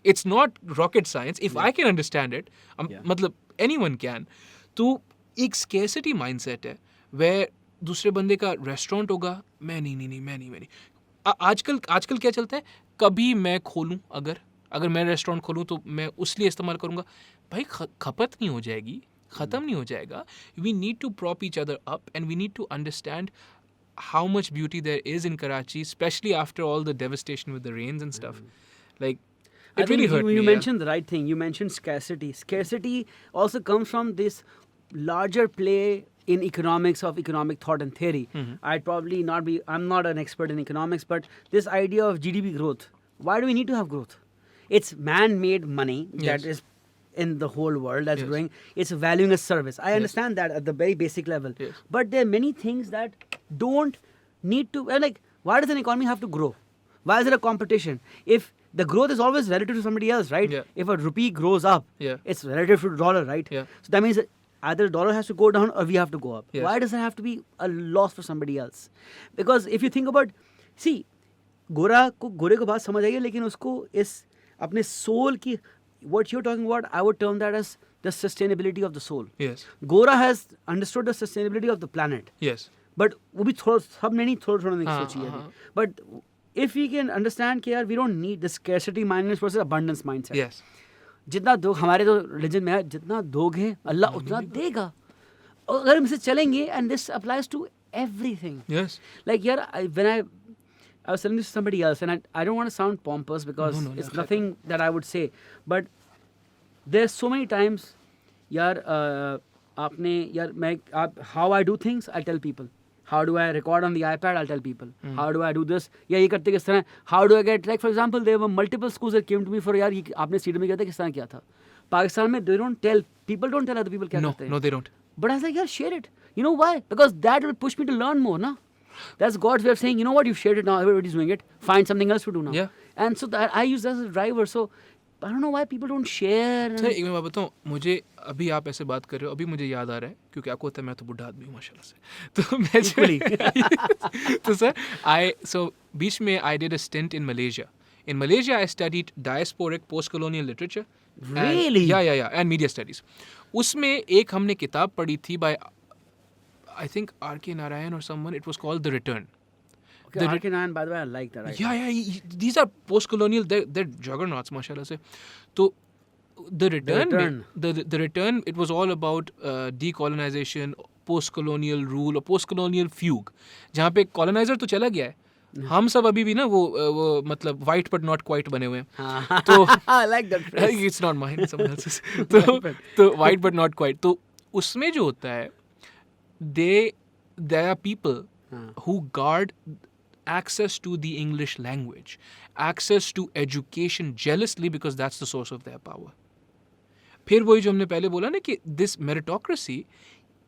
It's not rocket science. If I can understand it, मतलब anyone can. तो एक scarcity mindset है, where दूसरे बंदे का restaurant होगा, मैं नहीं। आजकल क्या चलता है, कभी मैं खोलूँ, अगर मैं रेस्टोरेंट खोलूँ तो मैं उस लिए इस्तेमाल करूँगा। भाई खपत नहीं हो जाएगी, ख़त्म नहीं हो जाएगा। We need to prop each other up and we need to understand how much beauty there is in Karachi, especially after all the devastation with the rains and stuff. Like, it really hurt me. You mentioned the right thing. You mentioned scarcity. Scarcity also comes from this larger play in economics of economic thought and theory. I'd probably not be, I'm not an expert in economics, but this idea of GDP growth. Why do we need to have growth? It's man-made money that is in the whole world that's growing. It's valuing a service. I understand that at the very basic level. But there are many things that don't need to, like, why does an economy have to grow? Why is it a competition? If the growth is always relative to somebody else, right? If a rupee grows up, it's relative to the dollar, right? So that means that either dollar has to go down or we have to go up. Yes. Why does it have to be a loss for somebody else? Because if you think about, see, गोरे को बात समझ आएगी, लेकिन उसको इस अपने soul की, what you're talking about, I would term that as the sustainability of the soul. Yes. Gora has understood the sustainability of the planet. Yes. But वो भी थोड़ा सबने नहीं थोड़ा नहीं हाँ, सोची है हाँ. But if we can understand कि यार we don't need the scarcity mindset versus abundance mindset. Yes. जितना दो हमारे तो रिलीजन में है, जितना दोगे अल्लाह उतना देगा. और अगर हम इसे चलेंगे, and this applies to everything. Yes. Like यार, when I was telling this to somebody else, and I don't want to sound pompous because No, it's yeah, nothing that I would say, but there's so many times, यार आपने यार मैं how I do things, I tell people. How do I record on the iPad? I'll tell people. How do I do this? या ये करते किस तरह? How do I get, like for example, there were multiple schools that came to me for यार ये आपने seat में किया था, किस तरह किया था? पाकिस्तान में they don't tell other people क्या करते हैं. No, they don't. But I was like, yeah, share it. You know why? Because that will push me to learn more, na? That's God's way of saying, you know what, you've shared it now, everybody's doing it. Find something else to do now. Yeah. And so that I use that as a driver. So I don't know why people don't share. Sir एक मैं बात बताऊँ, मुझे अभी आप ऐसे बात कर रहे हो, अभी मुझे याद आ रहा है, क्योंकि आपको पता है मैं तो बुढ़ा आदमी हूँ माशाल्लाह से, तो मैं तो सर बीच में I did a stint in Malaysia. In Malaysia I studied diasporic post-colonial literature. Really? Yeah, and media studies. उसमें एक हमने किताब पढ़ी थी by I think R.K. Narayan or someone. It was called The Return. Okay, R.K. Narayan, by the way, I like that. Yeah, these are post-colonial. They're juggernauts, mashallah se. So, the return. The return. It was all about decolonization, post-colonial rule, or post-colonial fugue. जहाँ पे colonizer तो चला गया है. हम सब अभी भी ना वो मतलब white but not quite बने हुए हैं. तो I like that phrase. It's not mine, it's someone else's. तो white but not quite. तो उसमें जो होता है, there are people who guard access to the English language, access to education jealously because that's the source of their power. फिर वही जो हमने पहले बोला ना कि this meritocracy,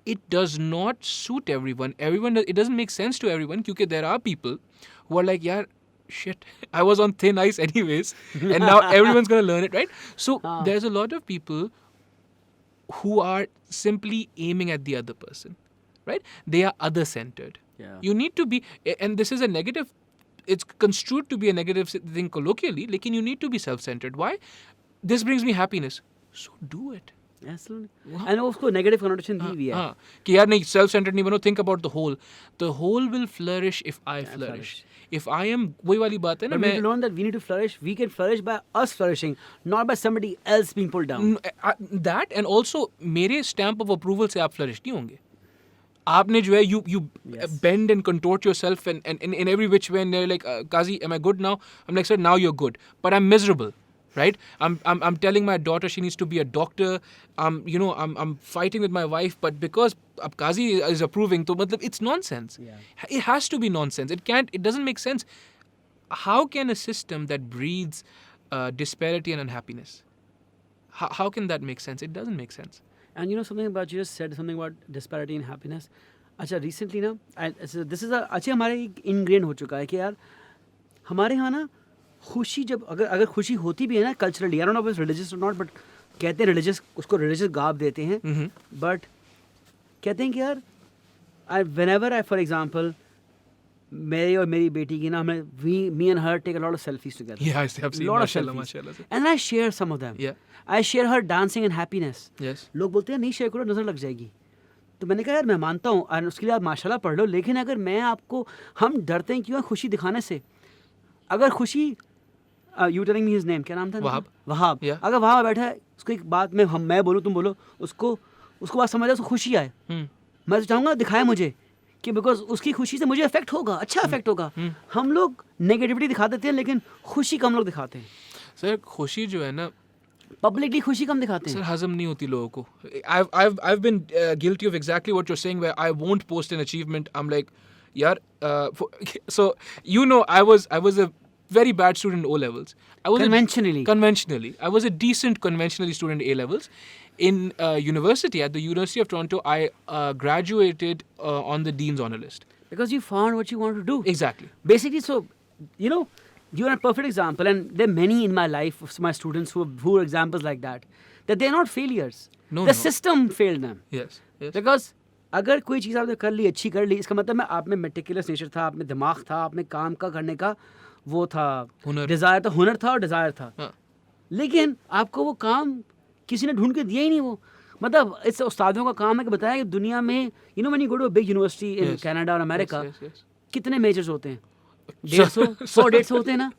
it does not suit everyone. It doesn't make sense to everyone because there are people who are like, yaar, shit, I was on thin ice anyways and now everyone's going to learn it, right? So there's a lot of people who are simply aiming at the other person, right? They are other-centered. Yeah. You need to be, and this is a negative, it's construed to be a negative thing colloquially, like you need to be self-centered. Why? This brings me happiness. So do it. Absolutely. And उसको negative connotation दी हुई है. हाँ, कि यार नहीं self-centered नहीं बनो, think about the whole. The whole will flourish if I flourish. If I am, वही वाली बात है ना, But we need to learn that we need to flourish. We can flourish by us flourishing, not by somebody else being pulled down. That and also मेरे stamp of approval से आप flourish नहीं होंगे. आपने जो है you bend and contort yourself and in every which way and they're like, Qazi, am I good now? I'm like, sir, now you're good, but I'm miserable, right? I'm telling my daughter she needs to be a doctor. I'm fighting with my wife, but because Qazi is approving, so it's nonsense. Yeah. It has to be nonsense. It doesn't make sense. How can a system that breeds disparity and unhappiness, how can that make sense? It doesn't make sense. And you know something about, you just said something about disparity and happiness. अच्छा recently ना, this is अच्छा हमारे ingrained हो चुका है कि यार हमारे यहाँ ना खुशी जब अगर खुशी होती भी है ना culturally, I don't know if it's religious or not, but कहते हैं religious, उसको religious गाब देते हैं, but कहते हैं कि यार whenever I, for example, मेरी और मेरी बेटी की ना me and her take a lot of selfies together. Yeah, I've seen. Lot of Mashallah, selfies. mashallah. And I share some of them. Yeah. I share her dancing and happiness. Yes. लोग बोलते हैं नहीं share करो, नज़र लग जाएगी. तो मैंने कहा यार मैं मानता हूँ और उसके लिए आप माशाल्लाह पढ़ लो, लेकिन अगर मैं आपको, हम डरते हैं क्यों खुशी दिखाने से. अगर खुशी, you telling me his name, क्या नाम था? वहाब. Yeah. अगर वहाँ बैठा है, उसको एक बात मैं बोलूँ तुम बोलो, उसको बात समझ आए, उसको खुशी आए, मैं तो चाहूँगा दिखाए मुझे कि बिकॉज उसकी खुशी से मुझे इफेक्ट होगा, अच्छा इफेक्ट होगा. हम लोग नेगेटिविटी दिखा देते हैं लेकिन खुशी कम लोग दिखाते हैं. सर खुशी जो है ना पब्लिकली खुशी कम दिखाते हैं. सर हजम नहीं होती लोगों को. I've been guilty of exactly what you're saying, where I won't post an achievement. I'm like, yaar, so I was a very bad student in O levels. I was conventionally I was a decent conventionally student in A levels. In university, at the University of Toronto, I graduated on the Dean's Honour List. Because you found what you want to do. Exactly. Basically, so, you're a perfect example, and there are many in my life of my students who are examples like that. that they're not failures. No, The no. system failed them. Yes. Yes. Because अगर कोई चीज़ आपने कर ली, अच्छी कर ली, इसका मतलब मैं आप में मेटिकुलस नेचर था, आप में दिमाग था, आप में काम का करने का वो था, हुनर। डिज़ायर था, हुनर था और डिज़ायर था. हाँ. लेकिन आपको वो काम किसी ने ढूंढ के दिया ही नहीं. वो मतलब इस उस्तादों का काम है कि बताया कि दुनिया में when you go to a big university in Yes. Canada और अमेरिका, Yes, yes, yes. कितने मेजर्स होते हैं? 150 होते हैं ना.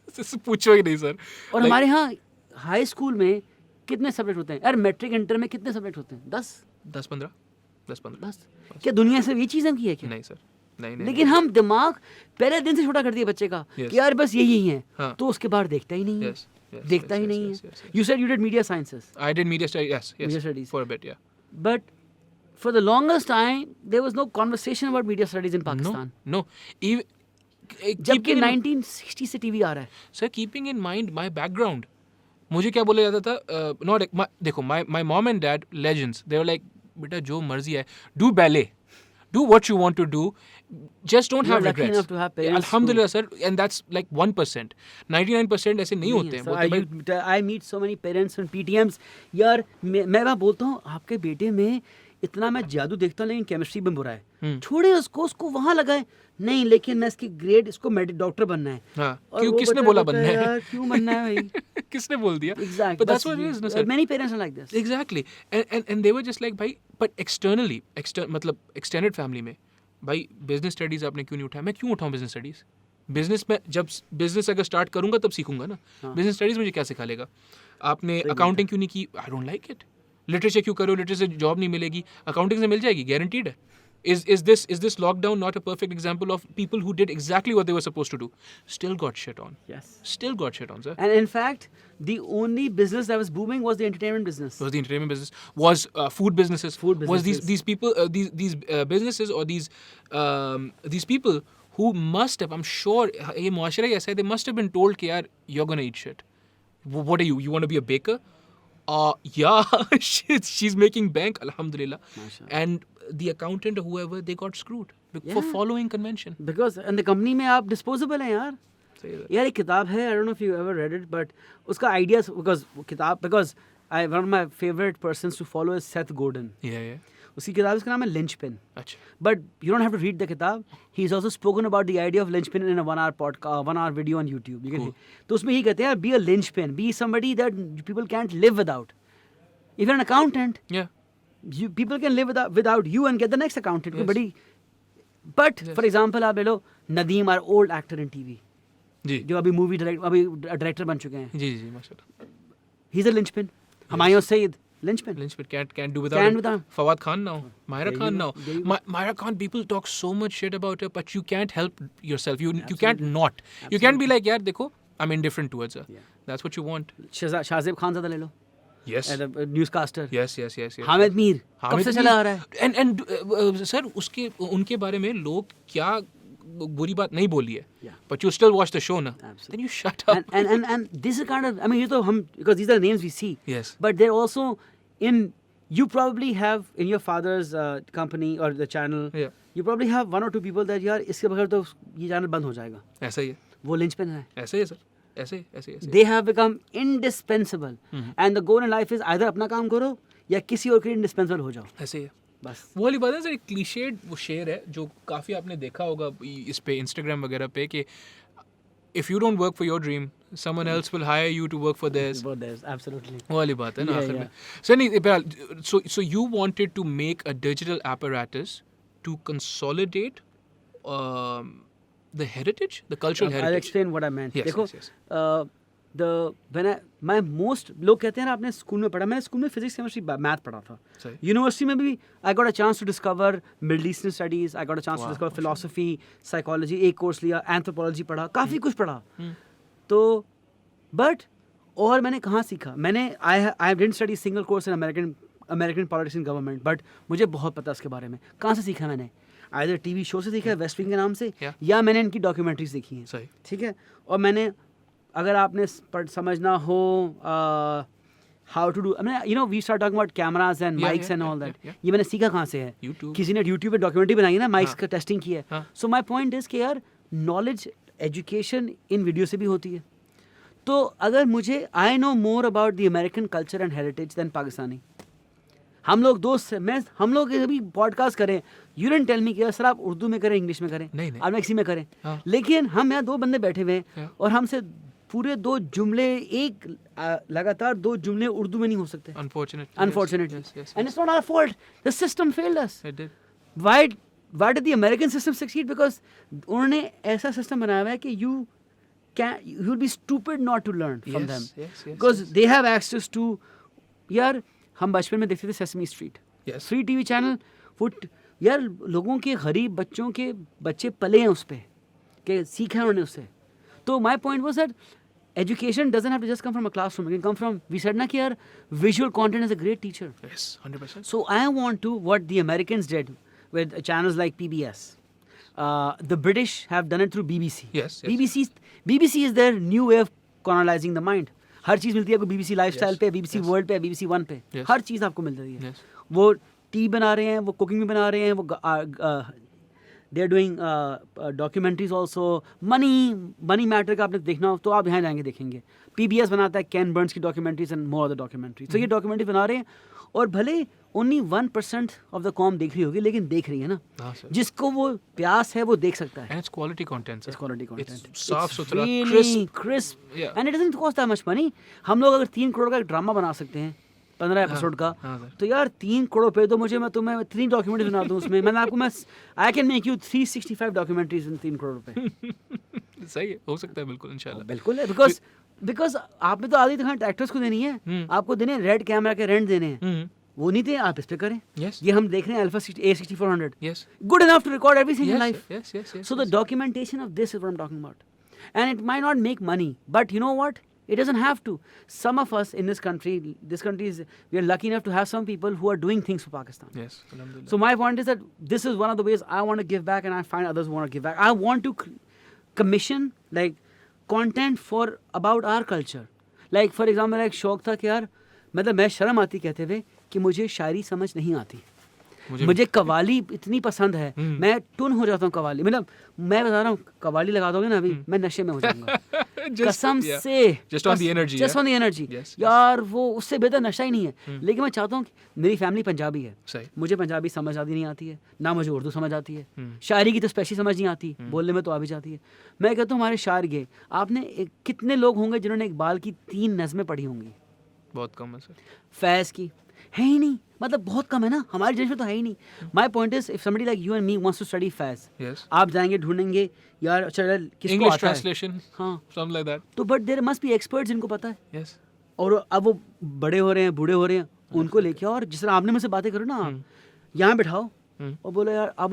पूछो ही नहीं सर. और हमारे यहाँ हाई स्कूल में कितने सब्जेक्ट होते हैं यार? मैट्रिक इंटर में कितने सब्जेक्ट होते हैं? 10-15. बस. क्या दुनिया से ये चीज़ें की है क्या? नहीं सर. नहीं. लेकिन हम दिमाग पहले दिन से छोटा कर दिया बच्चे का Yes. कि यार बस यही है. हाँ. तो उसके बाद देखता ही नहीं है. Yes. Yes, देखता yes, ही yes, नहीं yes, है. yes, yes. You said you did media sciences, I did media studies. Yes. Media studies. For a bit, yeah. but for the longest time there was no conversation about media studies in Pakistan. No. Even जबकि keeping in- 1960 से TV आ रहा है. Sir, keeping in mind my background, मुझे क्या बोला जाता था? देखो, my mom and dad, legends. They were like, बेटा जो मर्जी है, do ballet, do what you want to do, just don't You have are lucky regrets. enough to have parents Alhamdulillah, sir, and that's like 1%. 99% ऐसे नहीं होते हैं. So बोलते भाई, I meet so many parents and PTMs. यार मैं बोलता हूँ आपके बेटे में इतना मैं जादू देखता हूँ लेकिन केमिस्ट्री में बुरा है. छोड़े उसको वहाँ लगाए. नहीं, लेकिन मैं इसकी ग्रेड इसको डॉक्टर बनना है. हाँ, और क्यों वो किसने बच्चा बोला बोलता बनना है? यार क्यों बनना है भाई? किसने बोल दिया? Exactly. But that's what it is, no, sir. Many parents are like this. Exactly. And they were just like, भाई, but externally, मतलब extended family में, भाई business studies आपने क्यों नहीं उठाया? मैं क्यों उठाऊं business studies? बिजनेस में जब बिजनेस अगर स्टार्ट करूंगा तब सीखूंगा ना. बिजनेस स्टडीज मुझे क्या सिखा लेगा? आपने अकाउंटिंग क्यों नहीं की? I don't like it. Literature क्यों करो? लिटरेचर जॉब नहीं मिलेगी. अकाउंटिंग से मिल जाएगी, गारंटीड है. Is this lockdown not a perfect example of people who did exactly what they were supposed to do, still got shit on? Yes. Still got shit on, sir. And in fact, the only business that was booming was the entertainment business. Was the entertainment business, was food businesses, Food was businesses. these people, these businesses or these people who must have, I'm sure, ये मुआशरा ही ऐसा है, they must have been told कि यार you're gonna eat shit. What are you? You want to be a baker? Yeah, she's making bank, alhamdulillah. Mashallah. And the accountant or whoever, they got screwed for Yeah. following convention. Because and the company में आप disposable हैं यार. Say that. यार एक किताब है, I don't know if you ever read it, but उसका idea because one of my favorite persons to follow is Seth Godin. Yeah. उसकी किताब उसका नाम है Lynchpin. अच्छा. But you don't have to read the kitab. He's also spoken about the idea of linchpin in a 1 hour podcast, 1 hour video on YouTube. You can Cool. तो उसमें ही कहते हैं be a linchpin, be somebody that people can't live without. If you're an accountant, Yeah. people can live without you and get the next accountant. Yes. बड़ी but Yes. for example आप ले लो Nadeem, our old actor in TV, जी जो अभी movie director बन चुके हैं. जी माशाल्लाह. He's a linchpin. Humayun Saeed, linchpin. Lynchpin can't do without Can't him. without him. Fawad Khan now. Myra There you Khan go. now. There you go. Myra Khan, people talk so much shit about her, but you can't help yourself. You can't not. You can't be like, यार देखो, I'm indifferent towards her. Yeah. That's what you want. Shahzeb Khan ज़्यादा ले लो. Yes. न्यूज़कास्टर. Yes. Hamid Mir कब से चला आ रहा है? And sir, उनके बारे में लोग क्या बुरी बात नहीं बोली है. Yeah. But you still watch the show ना. Absolutely. Then you shut up. And this is kind of, I mean, ये तो हम, because these are the names we see. Yes. But they're also you probably have in your father's company or the channel, Yeah. you probably have 1 or 2 people that यार इसके बगैर तो ये channel बंद हो जाएगा. ऐसा ही है. वो linchpin है. ऐसे ही है सर. ऐसे. They have become indispensable. And the goal in life is either अपना काम करो या किसी और के लिए indispensable हो जाओ. ऐसे ही है. बस. वो वाली बात है सर, एक क्लीशेड वो शेर है जो काफ़ी आपने देखा होगा इस पे इंस्टाग्राम वगैरह पे कि if you don't work for your dream someone else will hire you to work for theirs. About this, absolutely. वो वाली बात है ना Yeah, आखिर yeah. में. सर नहीं, so you wanted to make a digital apparatus to consolidate the heritage, the cultural I'll heritage. explain what I meant. Yes, देखो, yes. my most लोग कहते हैं ना आपने स्कूल में पढ़ा, मैंने स्कूल में फिजिक्स केमिस्ट्री मैथ पढ़ा था. सही. यूनिवर्सिटी में भी I got a chance to discover Middle Eastern studies, I got a chance to Wow, discover philosophy, psychology, एक कोर्स लिया, anthropology पढ़ा, काफ़ी कुछ पढ़ा. तो but और मैंने कहाँ सीखा? मैंने I didn't study single course in American politics and government, but मुझे बहुत पता उसके बारे में. कहाँ से सीखा मैंने? either टीवी शो से सीखा है वेस्ट विंग के नाम से, Yeah. या मैंने इनकी डॉक्यूमेंट्रीज देखी हैं. सही. ठीक है. और मैंने अगर आपने समझना हो how to do, I mean, you know, we start talking about cameras and Yeah, mics yeah, and yeah, all that. yeah. ये मैंने सीखा कहाँ से है? YouTube. किसी ने YouTube पे डॉक्यूमेंट्री बनाई है ना, माइक्स हाँ. का टेस्टिंग की है. हाँ. सो माय पॉइंट इज कि यार नॉलेज एजुकेशन इन वीडियो से भी होती है. तो अगर मुझे I know more about the American culture and heritage then Pakistani. हम लोग दोस्त हैं, हम लोग अभी पॉडकास्ट करें, यू डिडंट टेल मी कि सर आप उर्दू में करें, इंग्लिश में करें, नहीं. आप इसी में करें. हाँ. लेकिन हम यहाँ 2 बंदे बैठे हुए हैं हाँ. और हमसे पूरे 2 जुमले लगातार 2 जुमले उर्दू में नहीं हो सकते. Unfortunately. Yes. And it's not our fault. The system failed us. It did. Why did the American system succeed? Because उन्होंने ऐसा सिस्टम बनाया हुआ है कि you'll be stupid not to learn from them. Yes. Because they have access to. यार हम बचपन में देखते थे sesame street. Yes. Free TV channel. यार लोगों के गरीब बच्चों के बच्चे पले हैं उस पर कि सीखा है उन्होंने उससे. तो my point was that education doesn't have to just come from a classroom. It can come from, we said na ki yaar, visual content is a great teacher. Yes, 100%. So I want to, what the Americans did with channels like PBS. The British have done it through BBC. Yes. BBC is their new way of colonizing the mind. हर चीज़ मिलती है आपको BBC lifestyle पे, BBC world पे, BBC one पे. हर चीज़ आपको मिल रही है. वो टी बना रहे हैं, वो कुकिंग भी बना रहे हैं, वो they are doing documentaries also. money matter का आपने देखना हो तो आप यहाँ जाएंगे देखेंगे. PBS बनाता है कैन बर्न्स की documentaries and more other documentaries. तो ये documentaries बना रहे हैं और भले only 1% of the कॉम देख रही होगी लेकिन देख रही है ना. जिसको वो प्यास है वो देख सकता है. And it's quality content, sir. It's quality content. It's साफ सुथरा, really crisp. Yeah. And it doesn't cost that much money. हम लोग अगर 3 करोड़ का एक ड्रामा बना सकते हैं 15 एपिसोड का, तो यार 3 करोड़ पे दो मुझे, मैं तुम्हें 3 डॉक्यूमेंट्री बना दूं उसमें. मैंने आपको I can make you 365 documentaries in 3 crore पे. सही है, हो सकता है बिल्कुल, इंशाल्लाह. बिल्कुल है. बिकॉज आपने तो आधी तनख्वाह एक्टर्स को देनी है. आपको देने रेड कैमरा के रेंट देने हैं. वो नहीं थे, आप इस पे करें. ये हम देख रहे हैं alpha A6400. Yes. Good enough to record everything in life. Yes. So the documentation of this is what I'm talking about. And it might not make money, but you know what? It doesn't have to. Some of us in this country is, we are lucky enough to have some people who are doing things for Pakistan. Yes, alhamdulillah. So my point is that this is one of the ways I want to give back, and I find others want to give back. I want to commission like content about our culture. Like for example, एक शौक था कि यार मतलब मैं शर्म आती कहते हुए कि मुझे शायरी समझ नहीं आती. मुझे कवाली इतनी पसंद है, मैं टुन हो जाता हूँ कवाली. मतलब मैं बता रहा हूँ, कवाली लगा दोगे ना अभी, मैं नशे में हो जाऊंगा. कसम से. Just on the energy. Just on the energy. Yes. यार वो उससे बेहतर नशा ही नहीं है. लेकिन मैं चाहता हूँ कि मेरी फैमिली पंजाबी है. मुझे पंजाबी समझ आती नहीं आती है, ना मुझे उर्दू समझ आती है. शायरी की तो स्पेशली समझ नहीं आती, बोलने में तो आ भी जाती है. मैं कहता हूँ हमारे शायर गए, आपने कितने लोग होंगे जिन्होंने इकबाल की 3 नज़में पढ़ी होंगी? बहुत कम है सर. फैज़ की है ही नहीं, मतलब बहुत कम है ना, हमारे जनरेशन में तो है ही नहीं. My point is if somebody like you and me wants to study Faiz, आप जाएंगे ढूंढेंगे यार चल किसको इंग्लिश आता है, ट्रांसलेशन, हाँ समथिंग लाइक दैट. तो but there must be experts जिनको पता है. यस. और अब वो बड़े हो रहे हैं, बूढ़े हो रहे हैं, उनको लेके आओ. और जिस तरह आपने मुझसे बातें करो ना, आप यहाँ बैठाओ और बोलो यार आप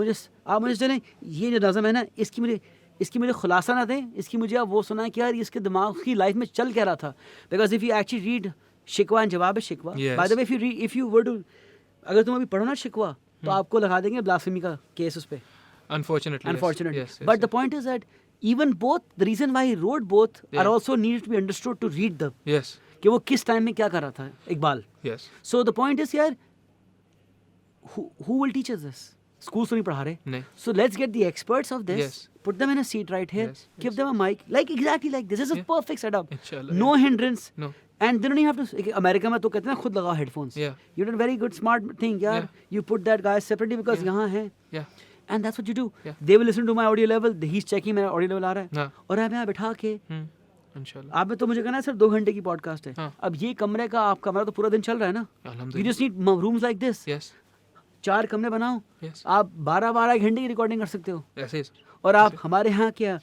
मुझे चलें, ये जो नज़म है ना, इसकी मुझे खुलासा ना दें, इसकी मुझे आप वो सुनाएं कि यार इसके दिमाग की लाइफ में चल क्या रहा था. Because if you actually read Shikwa and Jawab है Shikwa. By the way if you were to, अगर तुम अभी पढ़ो ना शिकवा, तो आपको लगा देंगे ब्लास्फेमी का केस उस पे. Unfortunately. But the point is that even both, the reason why he wrote both are also needed to be understood to read them. Yes. कि वो किस टाइम में क्या कर रहा था Iqbal. Yes. So the point is यार, who will teach us this? Schools तो नहीं पढ़ा रहे. नहीं. So let's get the experts of this. Yes. Put them in a seat right here. Yes. Give them a mic. Like exactly like this. This is a perfect setup. Inshallah. No hindrance. No. And they don't even have to. America में तो कहते हैं ना खुद लगाओ headphones. Yeah. You did a very good smart thing यार. Yeah. You put that guy separately because यहाँ है. Yeah. And that's what you do. Yeah. They will listen to my audio level. He's checking मेरा audio level आ रहा है. हाँ. और आप यहाँ बैठा के, इंशाल्लाह. आप में तो मुझे कहना है सर 2 घंटे की पॉडकास्ट है. हाँ. अब ये कमरे का आप कमरा तो पूरा दिन चल रहा है ना. अल्हम्दुलिल्लाह. You just need rooms like this. Yes. 4 कमरे बनाओ. Yes. आप 12 घंटे की रिकॉर्डिंग कर सकते हो. ऐसे ही. और आप हमारे यहाँ क्या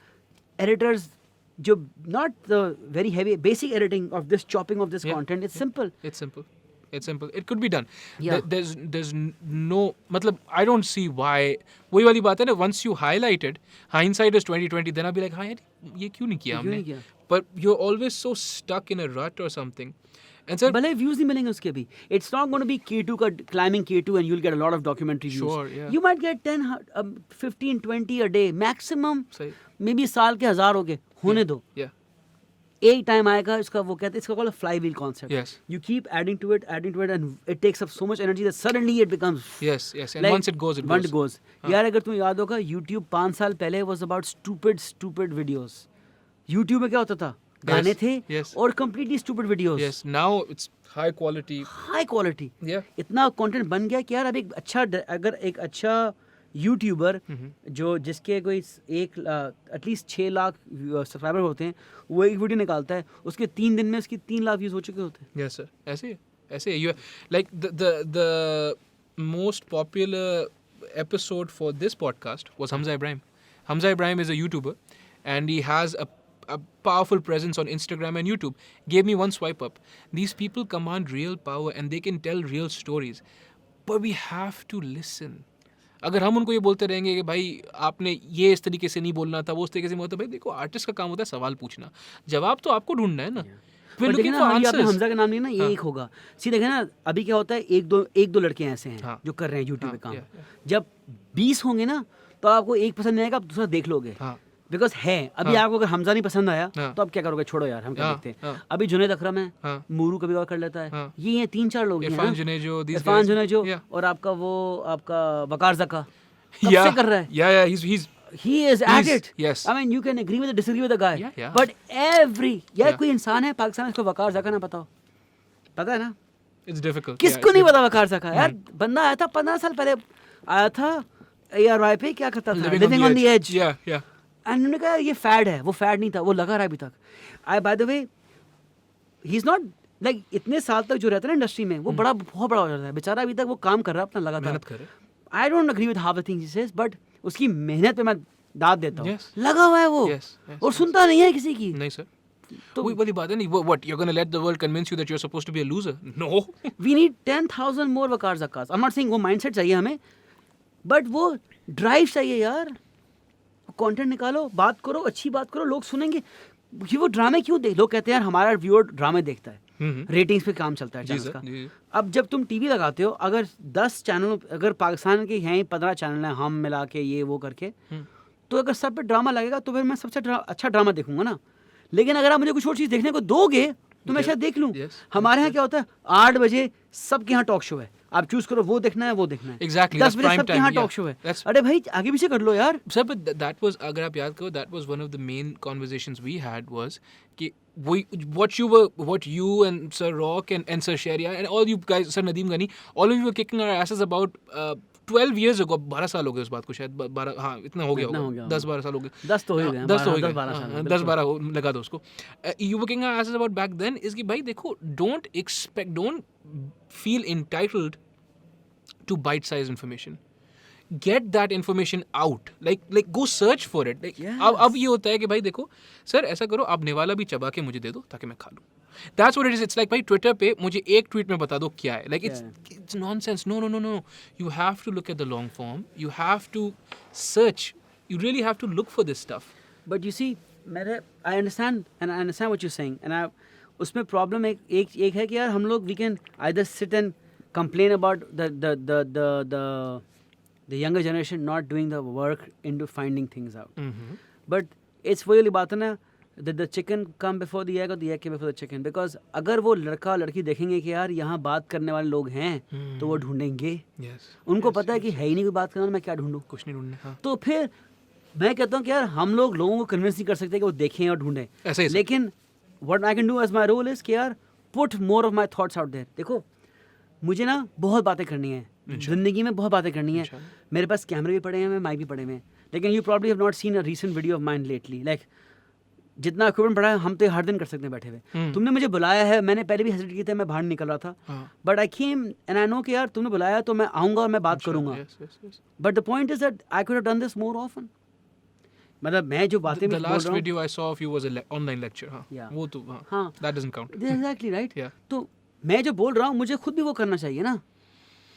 एडिटर्स जो not the very heavy basic editing of this chopping of this content, it's simple. It's simple. It could be done. Yeah. There's no, मतलब I don't see why. वही वाली बात है ना, once you highlighted, hindsight is 2020, then I'll be like, हाँ यार ये क्यों नहीं किया हमने? But you're always so stuck in a rut or something. And sir, भले views नहीं मिलेंगे उसके भी. It's not going to be K2 का climbing K2 and you'll get a lot of documentary views. Sure, yeah. You might get 10, 15, 20 a day maximum. सही. Maybe साल के 1000 हो गए, होने दो. Yeah. एक टाइम आएगा इसका, वो कहते हैं इसका call fly wheel concept. Yes. You keep adding to it and it takes up so much energy that suddenly it becomes. Yes. And once it goes. यार अगर तुम्हें याद होगा YouTube 5 साल पहले was about stupid videos. YouTube में क्या होता था? गाने थे yes. और completely stupid videos. Yes, now it's high quality. High quality. Yeah. इतना कंटेंट बन गया कि यार अब अगर एक अच्छा यूट्यूबर जो जिसके कोई एटलीस्ट 6 लाख सब्सक्राइबर होते हैं, वो एक वीडियो निकालता है, उसके 3 दिन में उसकी 3 लाख व्यूज हो चुके होते हैं. Yes, sir. ऐसे you like the most popular episode for this podcast was Hamza Ibrahim. Hamza Ibrahim is a YouTuber, and he has a powerful presence on Instagram and YouTube. Gave me one swipe up. These people command real power and they can tell real stories. But we have to listen. अगर हम उनको ये बोलते रहेंगे कि भाई आपने ये इस तरीके से नहीं बोलना था, वो उस तरीके से नहीं बोलता, भाई देखो आर्टिस्ट का काम होता है सवाल पूछना, जवाब तो आपको ढूंढना है ना. पर देखिए ना, आपने हमजा का नाम लिया ना, ये एक होगा. सी देखे ना, अभी क्या होता है, एक दो लड़के ऐसे हैं जो कर रहे हैं यूट्यूब पे काम. जब 20 होंगे ना, तो आपको एक पसंद नहीं आएगा, आप दूसरा देख लोगे. बिकॉज है अभी आपको अगर हमजा नहीं पसंद आया तो आप क्या करोगे, छोड़ो यार हम क्या देखते हैं. अभी जुनैद अकरम है, मूरू कभी और कर लेता है, ये 3-4 लोग हैं, इरफान जुनेजो और आपका वकार ज़का कब से कर रहा है. He is at it. Yes. I mean, you can agree with or disagree with the guy. Yeah. But कोई इंसान है पाकिस्तान में इसको वकार ज़का ना पता हो, पता है ना. It's difficult. किसको नहीं पता वकार ज़का यार. बंदा आया था 15 साल पहले, आया था ARY पे, क्या करता था, Living on the Edge. Yeah. And उन्होंने कहा ये फैड है, वो फैड नहीं था, वो लगा रहा है अभी तक. Bye the way he is not like, इतने साल तक जो रहता है ना इंडस्ट्री में, वो बहुत बड़ा हो जाता है बेचारा. अभी तक वो काम कर रहा है अपना लगातार, मेहनत कर रहा है. I don't agree with half the things he says, but उसकी मेहनत पे मैं दाद देता हूँ. लगा हुआ है वो, और सुनता नहीं है किसी की. नहीं सर, तो वही बड़ी बात है. नहीं, what you're going to let the world convince you that you're supposed to be a loser? No. We need 10,000 more Waqar Zakas. I'm not saying वो माइंडसेट चाहिए हमें, बट वो ड्राइव चाहिए यार. कंटेंट निकालो, बात करो, अच्छी बात करो, लोग सुनेंगे. ये वो ड्रामे क्यों देख, लोग कहते हैं यार हमारा व्यूअर ड्रामे देखता है, रेटिंग्स पे काम चलता है चैनल का. अब जब तुम टीवी लगाते हो, अगर 10 चैनल, अगर पाकिस्तान के हैं 15 चैनल हैं, हम मिला के ये वो करके, तो अगर सब पे ड्रामा लगेगा तो फिर मैं सबसे अच्छा ड्रामा देखूंगा ना. लेकिन अगर आप मुझे कुछ और चीज़ देखने को दोगे तो मैं शायद देख लूँ. हमारे यहाँ क्या होता है, 8 बजे सबके यहाँ टॉक शो है, आप चूज करो, वो देखना है वो देखना है. Exactly. 10 बजे सबके यहाँ टॉक शो है. अरे भाई आगे पीछे कर लो यार. सर, but that was, अगर आप याद करो, that was one of the main conversations we had was कि what you and Sir Rock and Sir Sharia and all you guys, Sir Nadeem Ghani, all of you were kicking our asses about 12 years ago. 12 साल हो गए उस बात को, शायद 12, हाँ इतना हो गया, 10-12 साल हो गए. 10 तो हो गए, 10-12 लगा दो उसको. You were kicking our asses about back then is कि भाई देखो, don't feel entitled to bite-sized information. Get that information out. Like go search for it. Like, yes. अब ये होता है कि भाई देखो सर, ऐसा करो, आप निवाला भी चबा के मुझे दे दो ताकि मैं खा लूँ. That's what it is. It's like भाई ट्विटर पे मुझे एक ट्वीट में बता दो क्या है. Like it's nonsense. No. You have to look at the long form. You have to search. You really have to look for this stuff. But you see, I understand what you're saying. And उसमें problem एक है कि यार हम लोग, we can either sit and complain about the younger generation not doing the work into finding things out. But it's वही वाली बात है ना, the chicken come before the egg or the egg came before the chicken. Because अगर वो लड़का लड़की देखेंगे कि यार यहाँ बात करने वाले लोग हैं, तो वो ढूंढेंगे. उनको पता है कि है ही नहीं कोई बात करने वाला, मैं क्या ढूंढूं, कुछ नहीं ढूंढने. तो फिर मैं कहता हूँ कि यार हम लोग लोगों को कन्विंस नहीं कर सकते कि वो देखें और ढूंढें. लेकिन what I can do as my role is कि यार put more of my thoughts out there. देखो मुझे ना बहुत बातें करनी है जिंदगी में, बहुत बातें करनी है. मेरे पास कैमरे भी पड़े हैं, माइक भी पड़े हुए हैं. लेकिन you probably have not seen a recent video of mine lately. Like जितना इक्विपमेंट पड़ा है हम तो हर दिन कर सकते हैं बैठे हुए. तुमने मुझे बुलाया है, मैंने पहले भी हेजिटेट किया था, मैं बाहर निकल रहा था, but I came and I know कि यार तुमने बुलाया तो मैं आऊँगा और मैं बात करूँगा. But the point is that I could have done this more often. मतलब मैं जो बातें the last video I saw of you was an online lecture. वो तो that doesn't count. Exactly right. तो मैं जो बोल रहा हूँ मुझे खुद भी वो करना चाहिए ना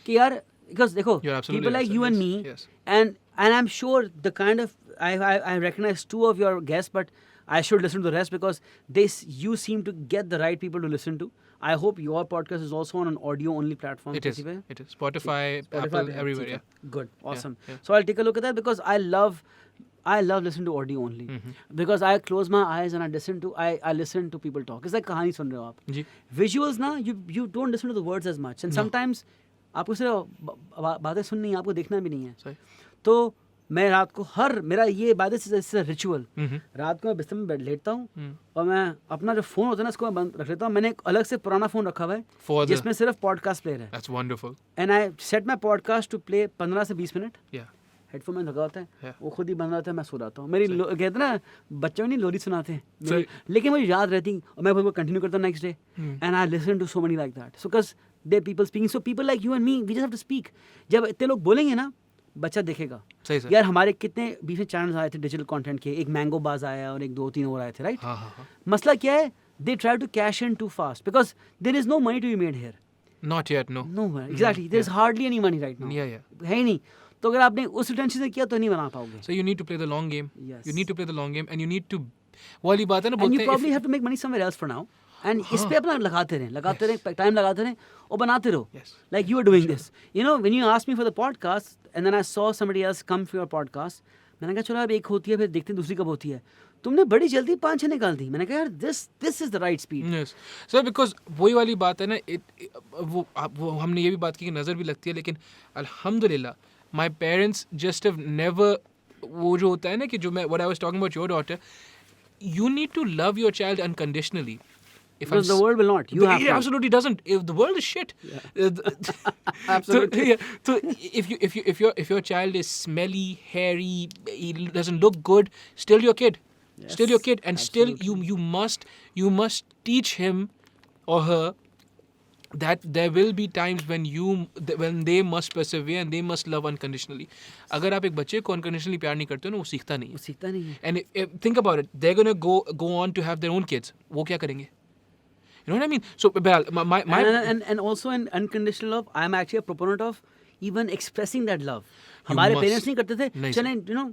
कि यार, because देखो people like you and me, and I'm sure the kind of I recognize 2 of your guests, but I should listen to the rest because you seem to get the right people to listen to. I hope your podcast is also on an audio only platform. It is. Spotify, Apple, everywhere. Yeah. Good. Awesome. So I'll take a look at that because I love listening to audio only. Because I close my eyes and I listen to people talk. It's like कहानी सुन रहे हो आप. Visuals ना, you don't listen to the words as much, and sometimes आपको सिर्फ बातें सुननी है, आपको देखना भी नहीं है. तो मैं रात को मेरा ये इबादत से रिचुअल, Mhm. रात को मैं बिस्तर में लेटता हूँ Hmm. और मैं अपना जो फ़ोन होता है ना इसको मैं बंद रख लेता हूँ. मैंने एक अलग से पुराना फ़ोन रखा हुआ है For the- जिसमें सिर्फ पॉडकास्ट प्लेयर है. That's wonderful. And I set my podcast to play 15 से 20 मिनट. Yeah. हेडफोन में लगा होता है, Yeah. वो खुद ही बंद रहता है, मैं सो जाता हूँ. मेरी कहते हैं ना बच्चों को नहीं लोरी सुनाते हैं सही. लेकिन मुझे याद रहती और मैं वो कंटिन्यू करता हूँ next day. And I listen to so many like that. So because they people speaking, so people like you and me we just have to speak. जब इतने लोग बोलेंगे ना बच्चा देखेगा. सही सर. यार हमारे कितने बीच में चैनल्स आए थे डिजिटल कंटेंट के, एक मैंगो बाज आया और एक 2-3 और आए थे, राइट. हाँ हाँ हाँ. मसला क्या है, they try to cash in too fast because there is no money to be made here. Not yet, no. No exactly, there is hardly any money right now. Yeah, yeah. है ही नहीं. तो अगर आपने उस इंटेंशन से किया तो नहीं बना पाओगे. So you need to play the long game. Yes. You need to play the long game, and you need to. वाली बात है ना And बोलते you हैं. probably have to make money somewhere else for now. And इस पे अपना लगाते रहें, टाइम लगाते रहें और बनाते रहो. Yes. Like you are doing this. You know, when you asked me for the podcast, and then I saw somebody else come for your podcast, मैंने कहा चलो अब एक होती है फिर देखते हैं दूसरी कब होती है. तुमने बड़ी जल्दी 5-6 निकाल दी. मैंने कहा यार this is the right speed. Yes. So because वही वाली बात है ना, वो हमने ये भी बात की कि नज़र भी लगती है, लेकिन अल्हम्दुलिल्लाह my parents just have never, वो जो होता है ना कि जो मैं what I was talking about your daughter, you need to love your child unconditionally. If Because the world will not. You have it to. absolutely doesn't. If the world is shit. Absolutely. So if your child is smelly, hairy, he doesn't look good, still your kid. Still your kid, and still you must teach him or her that there will be times when they must persevere and they must love unconditionally. अगर आप एक बच्चे को unconditionally प्यार नहीं करते हो ना, वो सीखता नहीं वो है. सीखता नहीं है. And think about it, they're gonna go on to have their own kids. वो क्या करेंगे? You know what I mean? So, Bilal, my and also in unconditional love, I am actually a proponent of even expressing that love. You हमारे must. parents नहीं करते थे. नहीं, चलें, you know,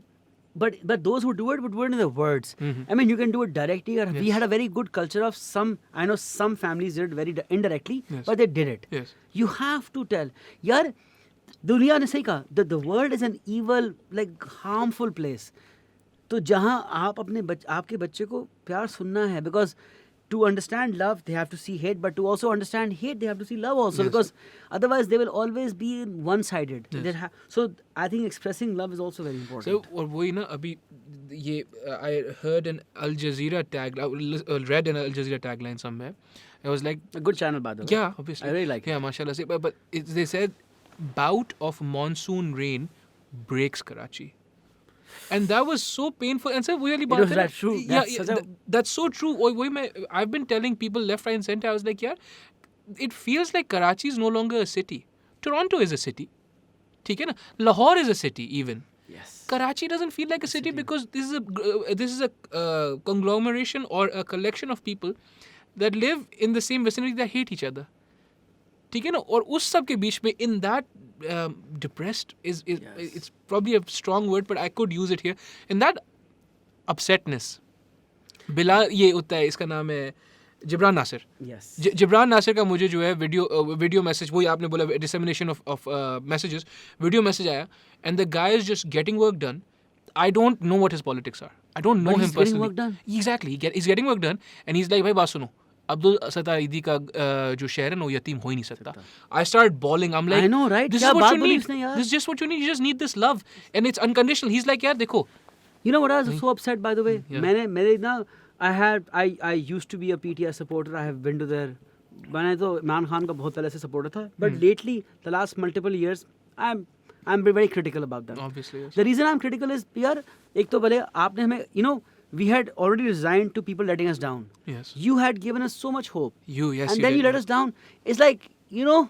but those who do it would do it in their words. Mhm. I mean, you can do it directly. Or we Yes. had a very good culture of some. I know some families did it very indirectly, Yes. but they did it. Yes. You have to tell. यार, दुनिया ने सही कहा. The world is an evil, like harmful place. तो जहाँ आप आपके बच्चे को प्यार सुनना है, because to understand love they have to see hate, but to also understand hate they have to see love also. Yes. Because otherwise they will always be one-sided. Yes. So I think expressing love is also very important. So और वही ना अभी ये I heard an Al Jazeera read an Al Jazeera tagline somewhere. I was like, A good channel by the way. yeah, obviously. I really like Yeah, mashallah. But they said bout of monsoon rain breaks Karachi. And that was so painful. And sir, really was that true? Yeah, That's that's so true. I've been telling people left, right, and center. I was like, yeah, it feels like Karachi is no longer a city. Toronto is a city. ठीक है ना? Lahore is a city even. Yes. Karachi doesn't feel like a city because this is a conglomeration or a collection of people that live in the same vicinity that hate each other. ठीक है ना? और उस सब के बीच में in that depressed is it's probably a strong word, but I could use it here. In that upsetness, बिला ये होता है, इसका नाम है जिब्रान नासिर. Yes. जिब्रान नासिर का मुझे जो है वीडियो मैसेज, वही आपने बोला dissemination of messages, video message आया, and the guy is just getting work done. I don't know what his politics are. I don't know But him he's getting personally. work done. Exactly. He's getting work done, and he's like, भाई बात सुनो, अब्दुल सत्तार ईदी का जो शहर है ना, वो यतीम हो ही नहीं सकता. I started bawling. I'm like, I know, right? This क्या is what बात you बोली need. उसने यार? This is just what you need. You just need this love, and it's unconditional. He's like, यार देखो. You know what I was so upset, by the way? Yeah. मैंने ना I used to be a PTI supporter. I have been to their. मैंने तो इमरान खान का बहुत पहले से supporter था. But lately, the last multiple years, I'm very critical about them. Obviously, yes. The reason I'm critical is, यार एक तो भले आपने हमें, you know, we had already resigned to people letting us down. Yes. You had given us so much hope. Yes. And then did. you let us down. It's like, you know,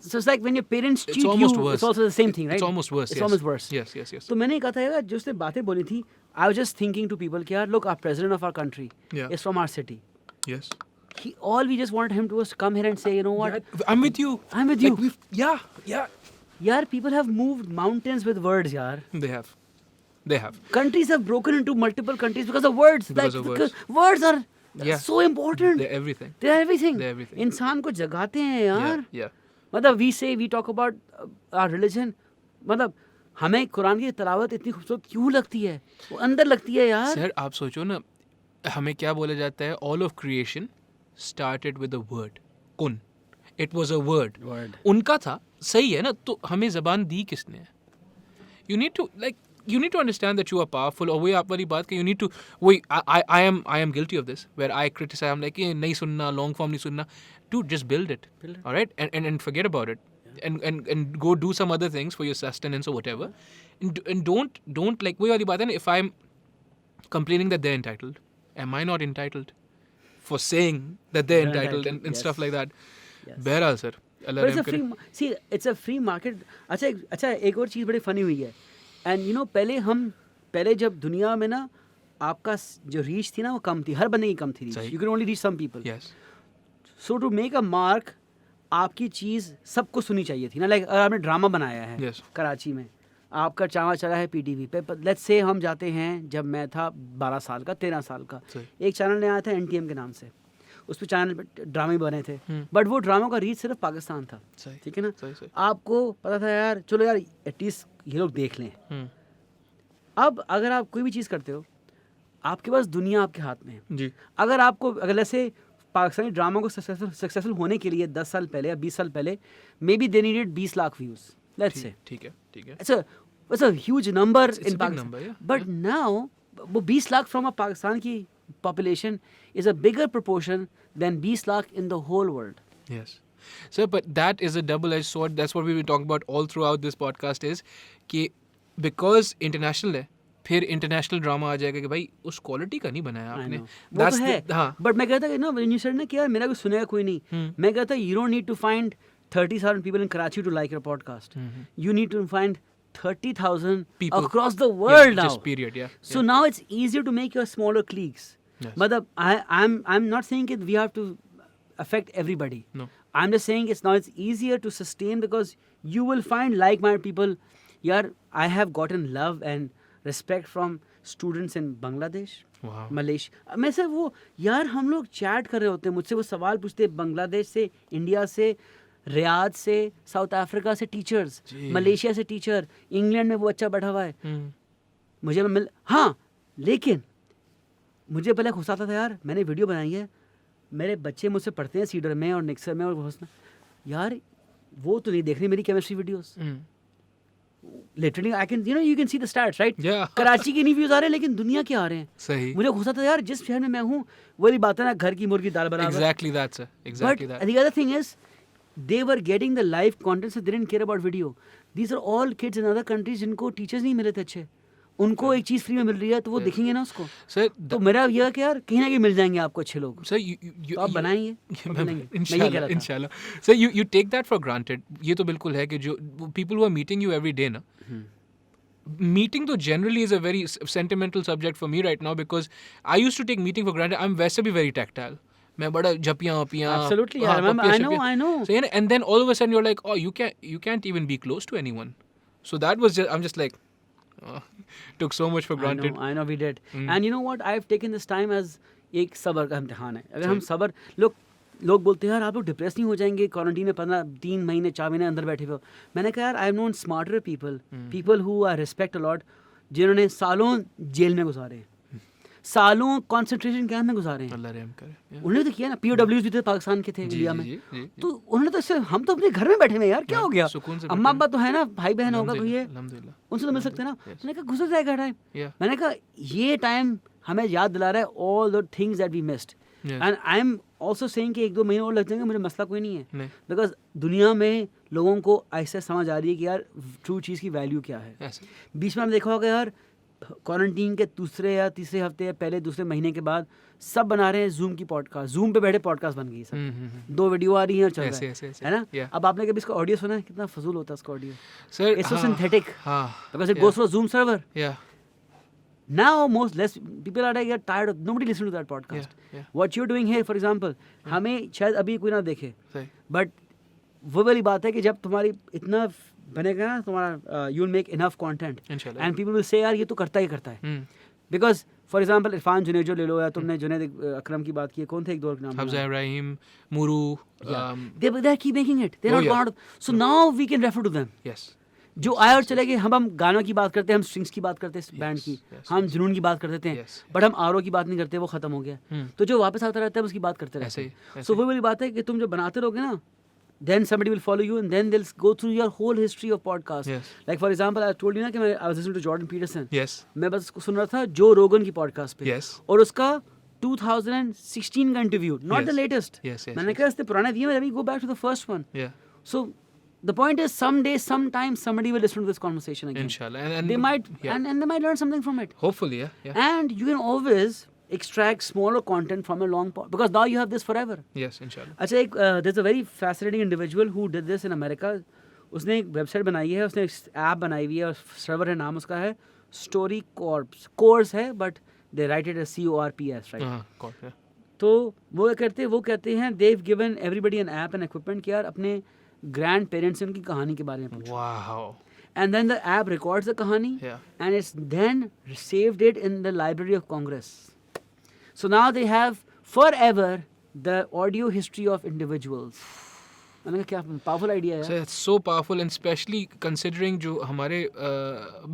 so it's like when your parents cheat you, almost worse. it's also the same thing, right? It's almost worse. It's yes. almost worse. Yes. तो मैंने कहा था यार, जो उसने बातें बोली थी, I was just thinking to people कि यार, look, our president of our country Yeah. is from our city. Yes. All we just wanted him to was come here and say, you know what? Yeah, I'm with you. I'm with Like you. Yeah. Yaar, people have moved mountains with words, yaar. They have. Countries have broken into multiple countries because of words. Because of words. Words are Yeah. so important. They're everything. They're everything. They're everything. इंसान को जगाते हैं यार. Yeah. मतलब we talk about our religion. मतलब हमें कुरान की तिलावत इतनी खूबसूरत क्यों लगती है? वो अंदर लगती है यार. सर आप सोचो ना, हमें क्या बोला जाता है? All of creation started with a word. कुन. It was a word. Word. उनका था, सही है ना? तो हमें ज़बान दी किसने है? You need to like you need to understand that you are powerful. और वही आप वाली बात कि you need to वही I am guilty of this where I criticize. I'm like नहीं सुनना, long form नहीं सुनना. Dude, just build it. All right, and forget about it. And go do some other things for your sustenance or whatever. And don't like वही वाली बात है ना. If I'm complaining that they're entitled, am I not entitled for saying that they're entitled and yes. stuff like that? Yes. Behral sir. But it's a free, see, it's a free market. अच्छा एक और चीज़ बड़ी funny हुई है. And you know पहले जब दुनिया में ना आपका जो रीच थी ना वो कम थी, हर बंदे की कम थी reach. You can only reach some people. Yes. So to make a mark, आपकी चीज़ सबको सुनी चाहिए थी ना. लाइक अगर आपने ड्रामा बनाया है Yes. कराची में, आपका चावा चला है PTV पे. लेट्स से हम जाते हैं, जब मैं था 12 साल का 13 साल का, एक चैनल ने आया था NTM के नाम से. उस पर चैनल पे ड्रामे बने थे, बट वो ड्रामा का रीच सिर्फ पाकिस्तान था. ठीक है ना. आपको पता था यार, चलो यार एटलीस्ट ये लोग देख लें. अब अगर आप कोई भी चीज़ करते हो, आपके पास दुनिया आपके हाथ में है जी. अगर ऐसे पाकिस्तानी ड्रामा को सक्सेसफुल होने के लिए 10 साल पहले या 20 साल पहले may be they needed 20 lakh views. Let's say ठीक है. It's a huge number It's in a big Pakistan. number, yeah. But now, वो 20 लाख from a Pakistan की population is a bigger proportion than 20 lakh in the whole world. Yes. So, but that is a double-edged sword. That's what we've been talking about all throughout this podcast is कि because international है, फिर international drama आ जाएगा कि भाई उस quality का नहीं बनाया आपने. वो तो है. But मैं कहता कि ना, when you said ना कि यार मेरा कोई सुनेगा कोई नहीं, मैं कहता you don't need to find 30,000 people in Karachi to like your podcast. You need to find 30,000 people across the world now. Just period, yeah. So now it's easier to make your smaller cliques. Yes. But I'm not saying that we have to affect everybody. No. I'm just saying it's easier to sustain because you will find like-minded people. Yaar, I have gotten love and respect from students in Bangladesh, Wow. Malaysia. मैं से वो यार हम लोग chat कर रहे होते हैं, मुझसे वो सवाल पूछते, बांग्लादेश से, इंडिया से, रियाद से, साउथ अफ्रीका से टीचर्स, मलेशिया से टीचर, इंग्लैंड में वो बच्चा बैठा हुआ है. मुझे हाँ, लेकिन मुझे पहले गुस्सा आता था यार, मैंने वीडियो बनाई है, मेरे बच्चे मुझसे पढ़ते हैं सीडर में और निक्सर में, और हंसना यार वो तो नहीं देख रही मेरी chemistry videos. Literally I can you can see the stats right. Karachi के नहीं व्यूज आ रहे हैं, लेकिन दुनिया के आ रहे हैं. सही. मुझे गुस्सा था यार, जिस शहर में मैं हूँ वही बात है ना, घर की मुर्गी दाल बराबर. Exactly that, sir. Exactly that. But the other thing is, they were getting the live content, so they didn't care about video. These are all kids in other countries जिनको टीचर्स नहीं मिले थे अच्छे, उनको एक चीज़ फ्री में मिल रही है तो वो देखेंगे ना उसको. Sir, तो मेरा यह है कि यार कहीं ना कहीं मिल जाएंगे आपको अच्छे लोग. Sir, तो आप बनाएंगे. इंशाल्लाह. Sir, you take that for granted. ये तो बिल्कुल है कि जो people who are meeting you every day ना, meeting तो generally is a very sentimental subject for me right now because I used to take meeting for granted. I'm वैसे भी very tactile. मैं बड़ा झपियाँ वपियाँ. Absolutely, I know. So, and then all of a sudden you're like, oh, you can't even be close to anyone. So that was I'm just like, took so much for granted. I know we did. And you know what? I've taken this time as एक सबर का इम्तिहान है. अगर हम सबर, लोग बोलते हैं यार आप लोग डिप्रेस नहीं हो जाएंगे क्वारंटीन में 3 महीने 4 महीने अंदर बैठे हुए. मैंने कहा यार I have known smarter people who I respect a lot, जिन्होंने सालों जेल में गुजारे, सालों कंसंट्रेशन कैंप में गुजारे हैं. अल्लाह रहम करे. उन्होंने तो किया ना. POWs भी थे पाकिस्तान के थे इंडिया में. तो उन्होंने तो इससे, हम तो अपने घर में बैठे हुए यार, क्या हो गया, अम्मा अब्बा तो है ना, भाई बहन होगा कोई है, उनसे तो मिल सकते ना. मैंने कहा गुजर जाएगा टाइम. मैंने कहा ये टाइम हमें याद दिला रहा है all the things that we missed. And I am also saying कि 1-2 महीने और लग जाएंगे, मुझे मसला कोई नहीं है, बिकॉज दुनिया में लोगों को ऐसे समझ आ रही है कि यार ट्रू चीज़ की वैल्यू क्या है. बीच में हम देखा होगा यार क्वारंटीन के दूसरे या तीसरे हफ्ते या पहले दूसरे महीने के बाद सब बना रहे हैं जूम की पॉडकास्ट, जूम पे बैठे पॉडकास्ट बन गई सब. 2 वीडियो आ रही हैं और चल रहा है ना. अब आपने कभी इसका ऑडियो सुना है, कितना फजूल होता है इसका audio. Sir it's so synthetic because it goes through zoom server. Now most less people are like tired of, nobody listen to that podcast. What you're doing here, for example, हमें शायद अभी कोई ना देखे, but वो वाली बात है कि जब तुम्हारी इतना बनेगा ना तुम्हारा, you will make enough content and people will say यार ये तो करता ही करता है. Because for example Irfan Junejo ले लो, या तुमने जुनेद अकरम की बात की है, कौन थे एक दो नाम, Hafza Ibrahim, मुरू, they keep making it, they're not part of, so now we can refer to them. Yes. जो आए और चले गए. हम गानों की बात करते हैं, हम स्ट्रिंग्स की बात करते हैं, बैंड की, हम जुनून की बात करते हैं, बट हम आरओ की बात नहीं करते, वो खत्म हो गया. तो जो वापस आता रहता है उसकी बात करते रहते हैं. सो वो वाली बात है कि तुम जो बनाते रहोगे ना, then somebody will follow you and then they'll go through your whole history of podcast. Yes. Like for example, I told you ना कि I was listening to Jordan Peterson. Yes. मैं बस सुन रहा था Joe Rogan की podcast पे. Yes. और उसका 2016 का interview, not Yes. the latest. Yes, yes, मैंने yes. कहा इससे पुराना दिया, let me go back to the first one. Yeah. So the point is, someday, sometime, somebody will listen to this conversation again. Inshallah. And They might, yeah. and they might learn something from it. Hopefully, yeah. Yeah. And you can always extract smaller content from a long pod, because now you have this forever. Yes, inshallah. अच्छा एक there's a very fascinating individual who did this in America. उसने एक website बनाई है, उसने एक app बनाई हुई है और सर्वर है, नाम उसका है स्टोरी कॉर्प्स. कोर्स है but they write it as CORPS, right. God, yeah. तो वो कहते हैं they've given everybody an app and equipment कि यार अपने ग्रैंड पेरेंट्स से उनकी कहानी के बारे में पूछो. Wow. And then the app records the kahani, Yeah. and it's then saved it in the Library of Congress. So now they have forever the audio history of individuals. मैंने कहा क्या powerful idea So है. it's so powerful, and especially considering जो हमारे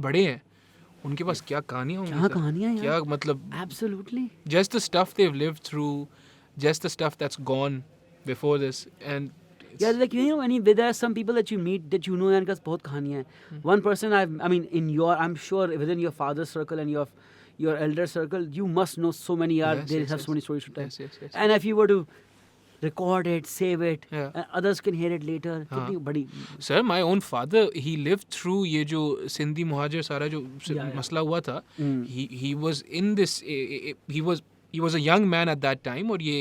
बड़े हैं, उनके पास क्या कहानियाँ होंगी. क्या sir? कहानियाँ यार. क्या मतलब Absolutely. just the stuff they've lived through, just the stuff that's gone before this, and Yeah, like you know, there are some people that you meet that you know and उनके पास बहुत कहानियाँ हैं. One person I mean in your, I'm sure within your father's circle and your elder circle, you must know so many. Yes, They yes, have yes. so many stories to tell. Yes, yes, yes. And if you were to record it, save it, Yeah. and others can hear it later. कितनी बड़ी. Sir, my own father, he lived through ये जो सिंधी मुहाजिर सारा जो Yeah. मसला हुआ था. Mm. He was in this. He was a young man at that time, और ये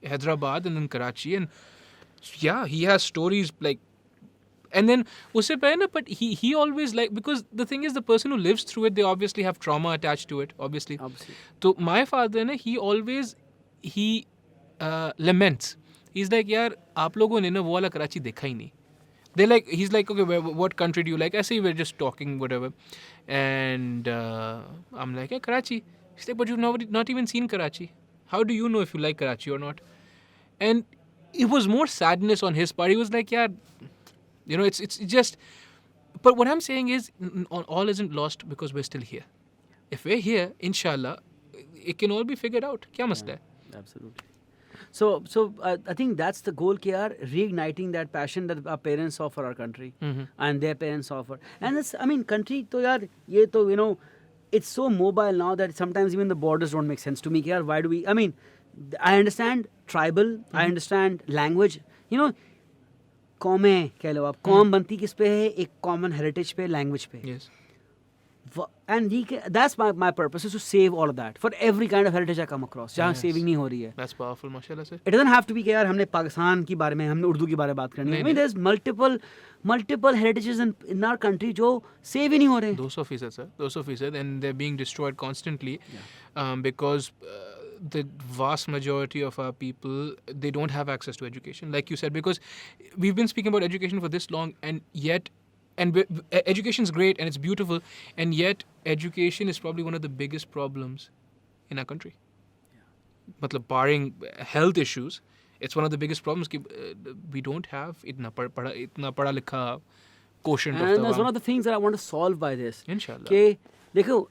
Hyderabad and then Karachi, and yeah, he has stories like. And then उससे पहले ना, but he always like, because the thing is, the person who lives through it, they obviously have trauma attached to it, obviously. Obviously. So my father ना, he always laments. He's like, यार आप लोगों ने ना वो वाला कराची देखा ही नहीं. He's like, okay, what country do you like? I say we're just talking, whatever. And I'm like, yeah, Karachi. He's like, but you've not even seen Karachi. How do you know if you like Karachi or not? And it was more sadness on his part. He was like, yeah, you know, it's just. But what I'm saying is, all isn't lost because we're still here. If we're here, inshallah, it can all be figured out. Kya masla hai? Absolutely. So I think that's the goal, KR, reigniting that passion that our parents saw for our country and their parents saw for. And it's, I mean, country to yaar, ye to, you know, it's so mobile now that sometimes even the borders don't make sense to me. KR, why do we, I mean, I understand tribal, I understand language, you know, कौमें कह लो आप, कौम बनती किस पे है, एक common heritage पे, language पे. Yes. And that's my purpose, is to save all of that for every kind of heritage I come across जहाँ Yes. saving नहीं हो रही है. That's powerful, mashallah, sir. It doesn't have to be कि यार हमने पाकिस्तान की बारे में, हमने उर्दू के बारे में बात करनी है. I mean, there's multiple heritages in our country जो save ही नहीं हो रहे. 200%, sir. 200%, and they're being destroyed constantly because the vast majority of our people, they don't have access to education, like you said, because we've been speaking about education for this long, and yet, education is great and it's beautiful, and yet education is probably one of the biggest problems in our country. Matlab, barring health issues, it's one of the biggest problems. We don't have itna pada likha quotient of And the that's one of the things that I want to solve by this. Inshallah. कि देखो,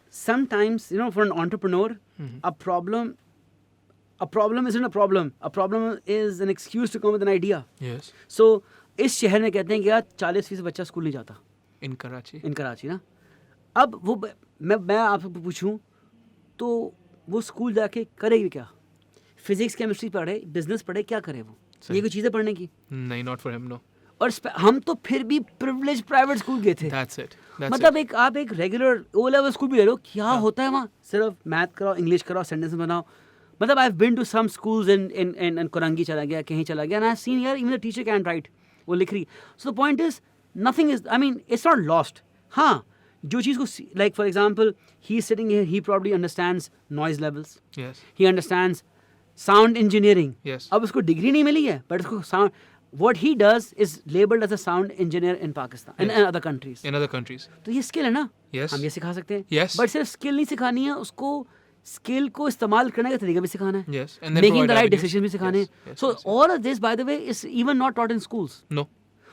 sometimes, you know, for an entrepreneur, a problem isn't a problem. A problem is an excuse to come with an idea. Yes. So इस शहर में कहते हैं कि यार 40% बच्चा स्कूल नहीं जाता. In Karachi. इन कराची ना. अब वो मैं आपसे पूछूं तो वो स्कूल जाके करेगी क्या? फिजिक्स केमिस्ट्री पढ़े, बिजनेस पढ़े, क्या करे वो? ये कोई चीज़ें पढ़ने की? नहीं, not for him, no. और हम तो फिर भी प्रिविलेज प्राइवेट स्कूल गए थे. That's it. मतलब आप एक रेगुलर ओ लेवल स्कूल भी ले लो, क्या होता है वहाँ? सिर्फ मैथ कराओ, इंग्लिश कराओ, सेंटेंस बनाओ. मतलब I have been to some schools in Korangi चला गया, कहीं चला गया, and I have seen here even the teacher can write, वो लिख रही. So the point is nothing is, I mean it's not lost. हाँ, जो चीज़ को, like for example, he sitting here, he probably understands noise levels, Yes. He understands sound engineering. Yes. अब उसको degree नहीं मिली है, बट उसको sound, what he does is labeled as a sound engineer in Pakistan and other countries. In other countries. तो ये skill है ना. Yes. हम ये सिखा सकते हैं. Yes. बट सिर्फ स्किल नहीं सिखानी है, उसको स्किल को इस्तेमाल करने का तरीका भी सिखाना है. Yes. And then Making provide the right avenues. decisions भी सिखाने Yes, हैं. yes, So yes, yes. all of this, by the way, is even not taught in schools. No.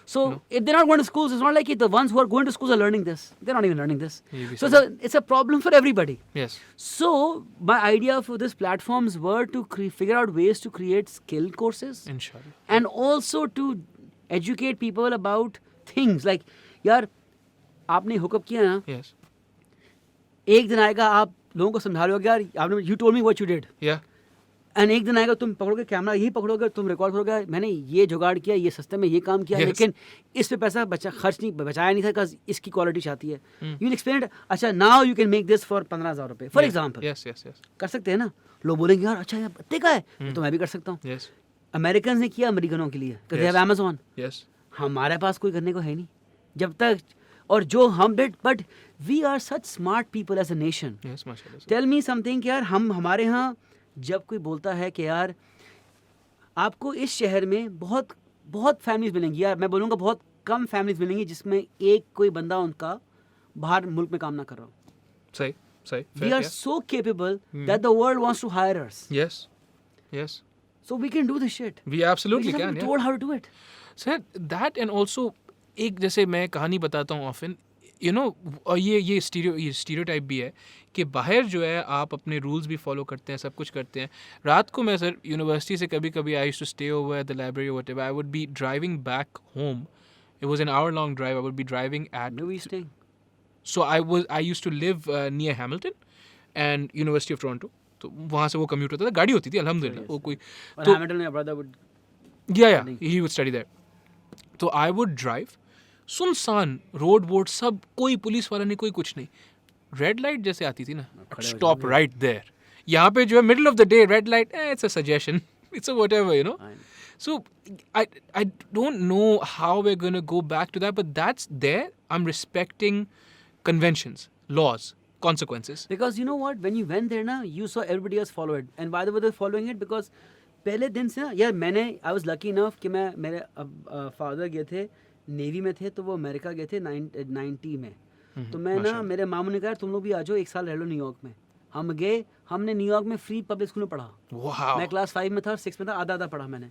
So if they're not going to schools, it's not like the ones who are going to schools are learning this. They're not even learning this. You'll be So it's a problem for everybody. Yes. So my idea for these platforms were to figure out ways to create skill courses Inshallah. and also to educate people about things like, यार आपने hookup किया ना, Yes. एक दिन आएगा आप लोगों को समझा लोगे यार आपने you told me what you did. Yeah. And एक दिन आएगा तुम पकड़ोगे कैमरा यही पकड़ोगे तुम रिकॉर्ड करोगे मैंने ये जुगाड़ किया ये सस्ते में ये काम किया Yes. लेकिन इस पे पैसा बचाया नहीं था बिकॉज इसकी क्वालिटी चाहती है यू एक्सप्लेन इट अच्छा now you can make this for 15,000 रुपए for example Yes, yes, yes. कर सकते हैं ना लोग बोलेंगे यार अच्छा यार इतने का है तो मैं भी कर सकता हूँ Yes. अमेरिकन ने किया अमेरिकनों के लिए दे हैव अमेज़न Yes. हमारे पास कोई करने को है नहीं जब तक और जो हम but we are such smart people as a nation Yes, mashallah. sir. Tell me something यार हम हमारे यहाँ जब कोई बोलता है कि यार आपको इस शहर में बहुत बहुत फैमिलीज मिलेंगी यार मैं बोलूँगा बहुत कम फैमिलीज मिलेंगी जिसमें एक कोई बंदा उनका बाहर मुल्क में काम ना कर रहा हो Say. We are so capable that the world wants to hire us Yes. Yes. So we can do this shit We absolutely can. Yeah. Told how to do it sir that and also एक जैसे मैं कहानी बताता हूँ often you know और ये stereotype भी है कि बाहर जो है आप अपने रूल्स भी फॉलो करते हैं सब कुछ करते हैं रात को मैं सर यूनिवर्सिटी से कभी कभी I used to stay over at the library whatever I would be driving back home it was an hour long drive I would be driving at no we staying so I used to live near Hamilton and University of Toronto तो वहाँ से वो commute होता था गाड़ी होती थी अल्हम्दुलिल्लाह वो कोई और हैमिल्टन में brother would yeah he would study there तो I would drive सुनसान रोड वोड सब कोई पुलिस वाला नहीं कोई कुछ नहीं रेड लाइट जैसे आती थी ना स्टॉप राइट देयर यहाँ पे जो है middle of the day red light it's a suggestion it's a whatever you know so I don't know how we're going to go back to that but that's there I'm respecting conventions laws consequences because you know what when you went there na you saw everybody else follow it and by the way they're following it because पहले दिन से ना यार मैंने I was lucky enough कि मैं मेरे father गए थे नेवी में थे तो वो अमेरिका गए थे 90 में तो मैं ना मेरे मामू ने कहा तुम लोग भी आ जाओ एक साल रह लो न्यूयॉर्क में हम गए हमने न्यूयॉर्क में फ्री पब्लिक स्कूल में पढ़ा wow मैं क्लास 5 में था 6 में था आधा पढ़ा मैंने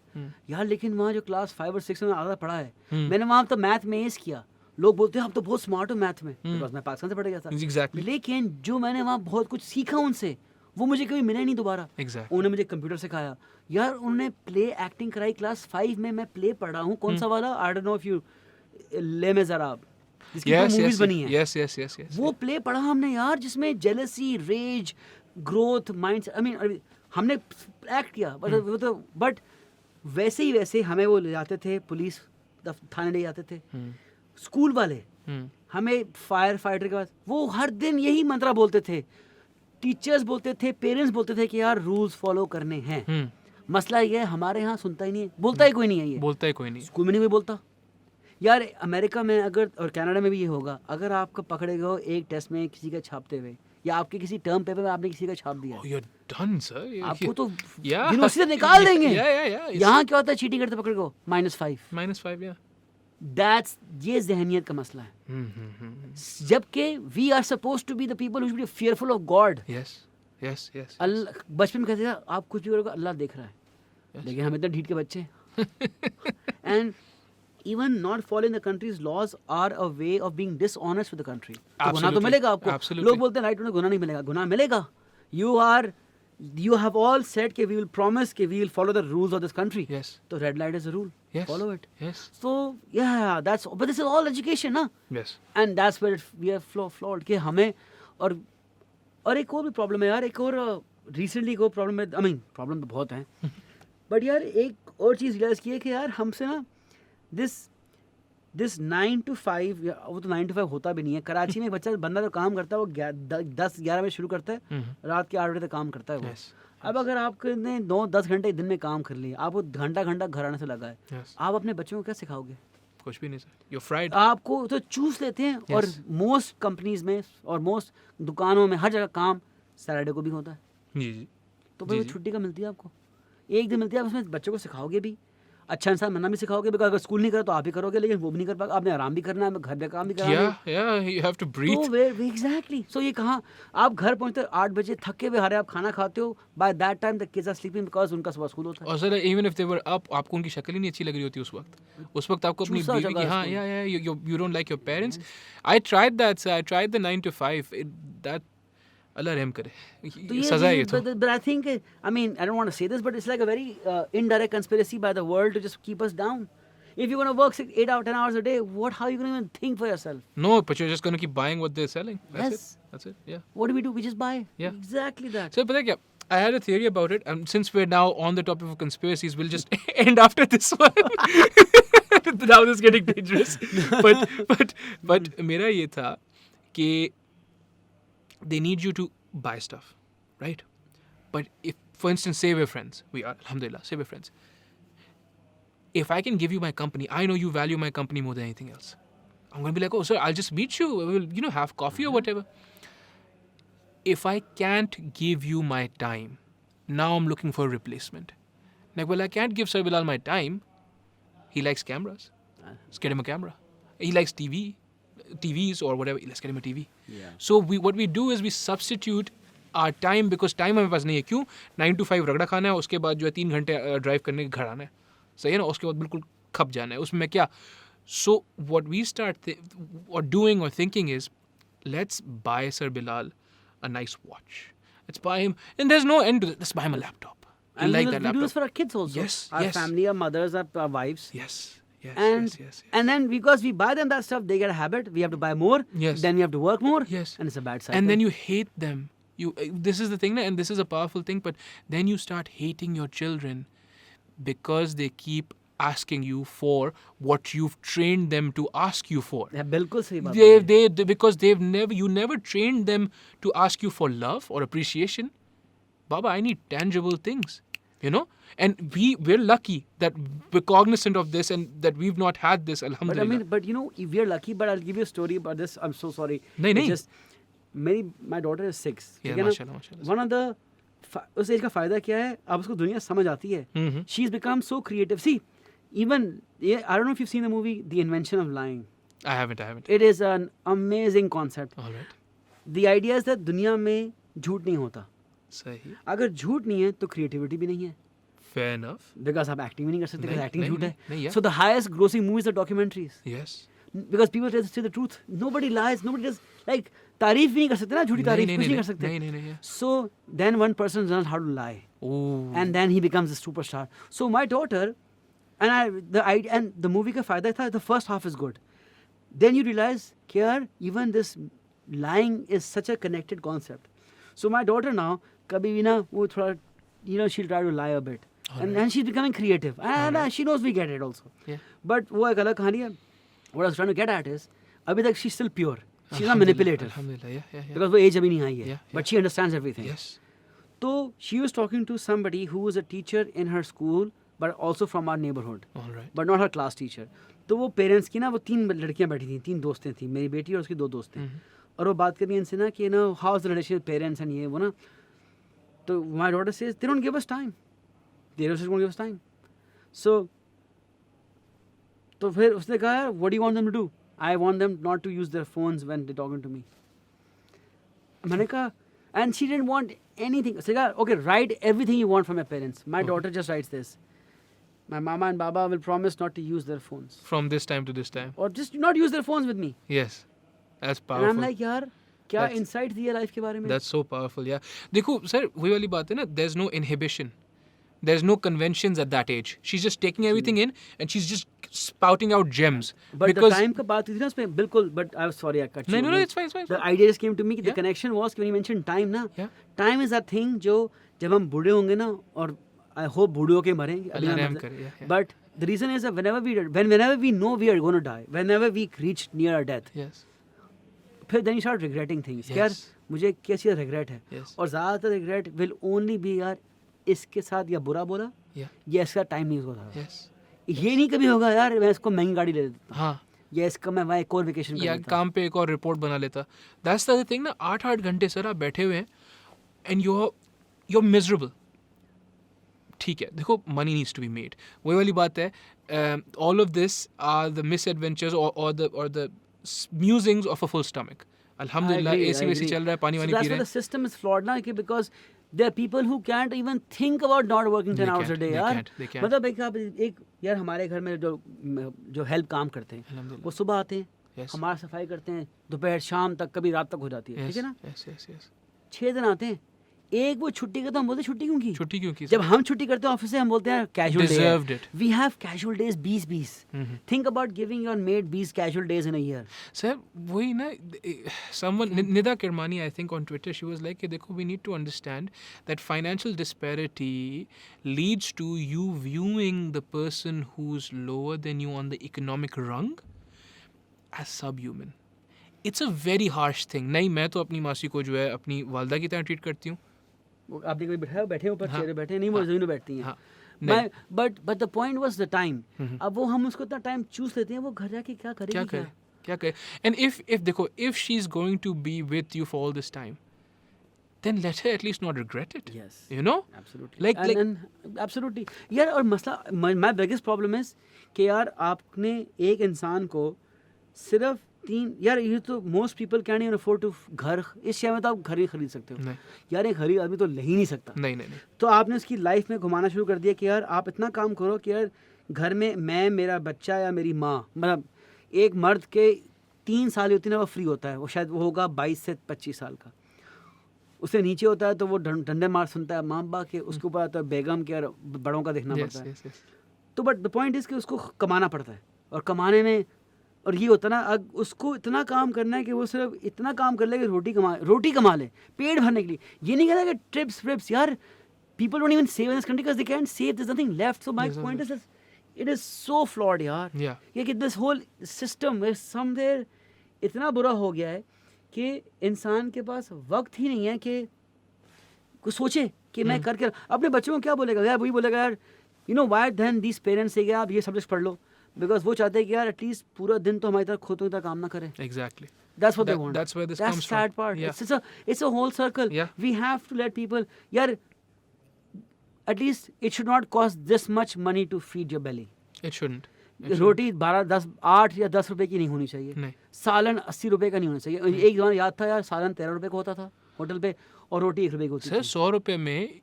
यार लेकिन वहाँ जो क्लास 5 और 6 में आधा पढ़ा है मैंने वहाँ तो मैथ में एस किया लोग बोलते हैं आप तो बहुत स्मार्ट हो मैथ में बिकॉज मैं पाकिस्तान से पढ़ गया था exactly लेकिन जो मैंने वहाँ बहुत कुछ सीखा उनसे वो मुझे कभी मिला ही नहीं दोबारा exactly उन्होंने मुझे कंप्यूटर सिखाया यार उन्होंने प्ले एक्टिंग कराई क्लास 5 में मैं प्ले पढ़ा हूँ कौन सा वाला I don't know if you ले मेज़राब जिसकी मूवीज बनी है yes वो प्ले पढ़ा हमने यार जिसमें jealousy rage growth mind I mean हमने एक्ट किया वो तो बट वैसे ही वैसे हमें वो ले जाते थे पुलिस थाने ले जाते थे स्कूल वाले हमें फायर फाइटर के बाद वो हर दिन यही मंत्रा बोलते थे टीचर्स बोलते थे पेरेंट्स बोलते थे कि यार रूल्स फॉलो करने हैं मसला ये है हमारे यहाँ सुनता ही नहीं है बोलता ही कोई नहीं है ये बोलता ही कोई नहीं स्कूल में नहीं कोई बोलता यार अमेरिका में अगर और कनाडा में भी ये होगा अगर आपको पकड़े गए हो एक टेस्ट में किसी का छापते हुए या आपके किसी टर्म पेपर में आपने किसी का छाप दिया oh you're done sir आपको तो yeah यूनिवर्सिटी से निकाल देंगे yeah यहाँ क्या होता है चीटिंग करते पकड़ गो -5 yeah दैट्स ये ज़हनियत का मसला है जबकि we are supposed to be the people who should be fearful of God yes Allah बचपन में कहते थे आप कुछ भी करोगे अल्लाह देख रहा है लेकिन हम इतने ढीठ के बच्चे and even not following the country's laws are a way of being dishonest with the country. तो गुनाह तो मिलेगा आपको लोग बोलते हैं राइट में गुनाह नहीं मिलेगा गुनाह मिलेगा you have all said कि we will promise कि we will follow the rules of this country. Yes. तो red light is a rule. Yes. Follow it. Yes. So yeah that's but this is all education ना. Yes. And that's where we are flawed कि हमें और एक और भी problem है यार एक और रिसेंटली को प्रॉब्लम है आई मीन प्रॉब्लम तो बहुत हैं बट यार एक और चीज़ रियलाइज़ की है कि यार हमसे ना दिस 9 to 5 वो तो 9 to 5 होता भी नहीं है कराची में बच्चा बंदा तो काम करता है वो 10-11 बजे शुरू करता है रात के 8 बजे तक काम करता है वो अब अगर आपने 9-10 घंटे दिन में काम कर लिया आप वो घंटा घर आने से लगा है आप अपने बच्चों को क्या सिखाओगे कुछ भी नहीं सर यू फ्राइड आपको तो चूस लेते हैं और मोस्ट कंपनीज में और मोस्ट दुकानों में हर जगह काम सैटरडे को भी होता है जी तो फिर छुट्टी का मिलती है आपको एक दिन मिलती है आप उसमें बच्चों को सिखाओगे भी अच्छा इंसान बनना भी सिखाओगे, बिकॉज अगर स्कूल नहीं करो तो आप ही करोगे, लेकिन वो भी नहीं कर पाओगे, आपने आराम भी करना है, घर में काम भी करना है। Yeah, you have to breathe. तो एग्जैक्टली, सो ये कहाँ आप घर पहुंचते हो 8 बजे थके हुए हारे, आप खाना खाते हो, by that time the kids are sleeping because उनका सुबह स्कूल होता है। और sir even if they were up, आपको उनकी शक्ल ही नहीं अच्छी लग रही होती उस वक्त आपको अपनी चूसा हो बीवी की, जाएगा हाँ स्कूल। या you don't like your parents. I tried that, sir. I tried the 9 to 5. That अल्लाह रहम करे, तो ये सजा है ये तो। but I think, I mean, I don't want to say this, but it's like a very indirect conspiracy by the world to just keep us down. If you're going to work 8 or 10 hours a day, how are you going to even think for yourself? No, but you're just going to keep buying what they're selling. That's it. Yeah. What do? We just buy. Yeah. Exactly that. So, पता है क्या? I had a theory about it, and since we're now on the topic of conspiracies, we'll just end after this one. Now this is getting dangerous. But मेरा ये था कि they need you to buy stuff, right? But if, for instance, say we're friends, we are, alhamdulillah, say we're friends. If I can give you my company, I know you value my company more than anything else. I'm going to be like, oh, sir, I'll just meet you. We'll, have coffee or whatever. If I can't give you my time, now I'm looking for a replacement. Like, well, I can't give Sir Bilal my time. He likes cameras. Let's get him a camera. He likes TVs or whatever. Let's get him a TV. Yeah. So what we do is we substitute our time, because time हमारे पास नहीं है. क्यों? 9 to 5 रगड़ा खाना है, उसके बाद जो है 3 घंटे ड्राइव करने के घर आना है. सही है ना? उसके बाद बिल्कुल खप जाना है. उसमें क्या? So what we start doing or thinking is, let's buy Sir Bilal a nice watch. Let's buy him, and there's no end to it. Let's buy him a laptop. I like that we laptop. do this for our kids also. Yes, Our yes. family, our mothers, our wives. Yes. And then because we buy them that stuff, they get a habit. We have to buy more. Yes. Then we have to work more. Yes. And it's a bad cycle. And then you hate them. This is the thing, and this is a powerful thing, but then you start hating your children because they keep asking you for what you've trained them to ask you for. Yeah, बिल्कुल सही बात है। They because you never trained them to ask you for love or appreciation. Baba, I need tangible things, and we're lucky that we're cognizant of this and that we've not had this, alhamdulillah. But we're lucky. But I'll give you a story about this. I'm so sorry. नहीं. Just my daughter is 6. Yeah, ठीक है ना? mashallah. One of the उस as का फायदा क्या है? अब उसको दुनिया समझ आती है. She's become so creative. See, even I don't know if you've seen the movie The Invention of Lying. I haven't. It is an amazing concept. All right. The idea is that दुनिया में झूठ नहीं होता. सही. अगर झूठ नहीं है तो क्रिएटिविटी भी नहीं है. Fair enough. Because आप एक्टिंग भी नहीं कर सकते, because एक्टिंग झूठ है. नहीं, yeah. So the highest grossing movies are documentaries. Yes. Because people tell the truth. Nobody lies. Nobody does, like, तारीफ भी नहीं कर सकते ना, झूठी तारीफ कुछ नहीं कर सकते. नहीं. So then one person learns how to lie. Oh. And then he becomes a superstar. So my daughter, and the movie का फायदा था, the first half is good. Then you realize, यार, even this lying is such a connected concept. So my daughter now, कभी भी ना वो थोड़ा, she'll try to lie a bit. And then she's becoming creative. And she knows we get it also. Yeah. But वो एक अलग कहानी है. What I was trying to get at is, अभी तक she's still pure. She's not manipulative. Alhamdulillah, yeah. Because वो age अभी नहीं आई है. Yeah, But she understands everything. Yes. So she was talking to somebody who was a teacher in her school, but also from our neighborhood. All right. But not her class teacher. तो वो parents की ना, वो 3 लड़कियां बैठी थी, 3 दोस्तें थी, मेरी बेटी और उसकी 2 दोस्तें. और वो बात कर रही इनसे ना कि how is the relation with parents and ये वो ना. तो my daughter says they don't give us time. They don't give us time. So तो फिर उसने कहा, what do you want them to do? I want them not to use their phones when they talking to me. मैंने कहा, and she didn't want anything. उसने कहा, okay, right everything you want from your parents. My daughter just rights this. My mama and baba will promise not to use their phones. From this time to this time. Or just not use their phones with me. Yes. That's powerful. And I'm like, यार, क्या insights दिए life के बारे में? That's so powerful, yeah. देखो, sir, वही वाली बात है ना, there's no inhibition. There's no conventions at that age. She's just taking everything in and she's just spouting out gems. But because the time का बात हुई थी ना उसमें, बिल्कुल, but I was sorry, I cut you. No, it's fine. The idea just came to me, the connection was, when you mentioned time ना, time is that thing जो जब हम बूढ़े होंगे ना, और I hope बूढ़े होके मरेंगे. But the reason is that whenever we know we are going to die, whenever we reach near our death, yes, फिर then you start regretting things. यार, मुझे क्या चीज़ regret है? Yes. और ज़्यादातर regret will only be, यार, इसके साथ या बुरा बोला, या इसका टाइम नहीं होगा. yes. ये नहीं कभी होगा, यार, मैं इसको महंगी गाड़ी ले लेता. हाँ. या इसका मैं वहाँ एक और वेकेशन कर या लेता. काम पे एक और रिपोर्ट बना लेता. That's the thing ना, 8 घंटे सर आप बैठे हुए हैं and you're miserable. ठीक है, देखो money needs to be made. वही वाली बात है, all of this are the misadventures or the musings of a full stomach. Alhamdulillah, I AC वैसी agree. चल रहा है, पानी So वानी that's पी why रहे the system is flawed now, because there are people who can't even think about not working 10 hours a day. They यार can't. मतलब एक यार हमारे घर में जो हेल्प काम करते हैं Alhamdulillah. वो सुबह आते हैं, Yes. हमारा सफाई करते हैं, दोपहर शाम तक, कभी रात तक हो जाती है, Yes, ठीक है ना? yes. 6 दिन आते हैं, एक वो छुट्टी करते हैं, हम बोलते हैं छुट्टी क्यों की? छुट्टी क्यों की? जब हम छुट्टी करते हैं ऑफिस से हम बोलते हैं casual day. Deserved it. We have casual days 20 think about giving your maid 20 casual days in a year. Sir वही ना, someone Nida Kirmani I think on Twitter, she was like कि देखो we need to understand that financial disparity leads to you viewing the person who's lower than you on the economic rung as subhuman. It's a very harsh thing. नहीं, मैं तो अपनी मासी को जो है अपनी वालदा की तरह ट्रीट करती हूँ. वो आपने कभी बैठा बैठे ऊपर हाँ, चेहरे बैठे नहीं, वो जमीन पे बैठती हैं. हाँ, मैं but the point was the time. अब वो हम उसको इतना टाइम चूस लेते हैं, वो घर जाके क्या करेगी? क्या करे? And if देखो, if she's going to be with you for all this time, then let her at least not regret it. Yes. You know? Absolutely. And absolutely. यार और मसला, my biggest problem is कि यार आपने एक इंसान को सिर्फ 3, यार ये तो most people can even afford to घर, इस शहर में तो आप घर ही खरीद सकते हो. यार एक गरीब आदमी तो ले ही नहीं सकता. नहीं. तो आपने उसकी लाइफ में घुमाना शुरू कर दिया कि यार आप इतना काम करो कि यार घर में मैं, मेरा बच्चा या मेरी माँ, मतलब एक मर्द के 3 साल होती है ना, वो फ्री होता है, वो शायद वो होगा 22 से 25 साल का. उससे नीचे होता है तो वो डंडे मार सुनता है माँ बाप के, उसके ऊपर आता है बेगम के और बड़ों का देखना पड़ता है. तो बट द पॉइंट इज कि उसको कमाना पड़ता है, और कमाने में और ये होता है ना, अब उसको इतना काम करना है कि वो सिर्फ इतना काम कर ले कि रोटी कमा ले पेट भरने के लिए. ये नहीं कहता कि ट्रिप्स यार, people don't even save in this country because they can't save, there's nothing left. So my point is this, it is so flawed यार. ये कि this whole system is somewhere इतना बुरा हो गया है कि इंसान के पास वक्त ही नहीं है कि कुछ सोचे कि मैं करके अपने बच्चों को क्या बोलेगा यार. वही बोलेगा यार, you know why then these parents say आप ये सब्जेक्ट पढ़ लो, बिकॉज वो चाहते हैं कि यार एटलीस्ट पूरा दिन तो हमारी तरह खोतों की तरह काम ना करें. Exactly. That's what they want. That's where this That's comes sad from. part. Yeah. It's a whole circle. Yeah. We have to let people, यार at least it should not cost this much money to feed your belly. It shouldn't. रोटी 8 या 10 रुपए की नहीं होनी चाहिए. नहीं. सालन 80 रुपए का नहीं होना चाहिए. एक जमाना याद था यार, सालन 13 रुपए का होता था होटल पे, और रोटी 1 रुपए की होती थी. सर 100 रुपए में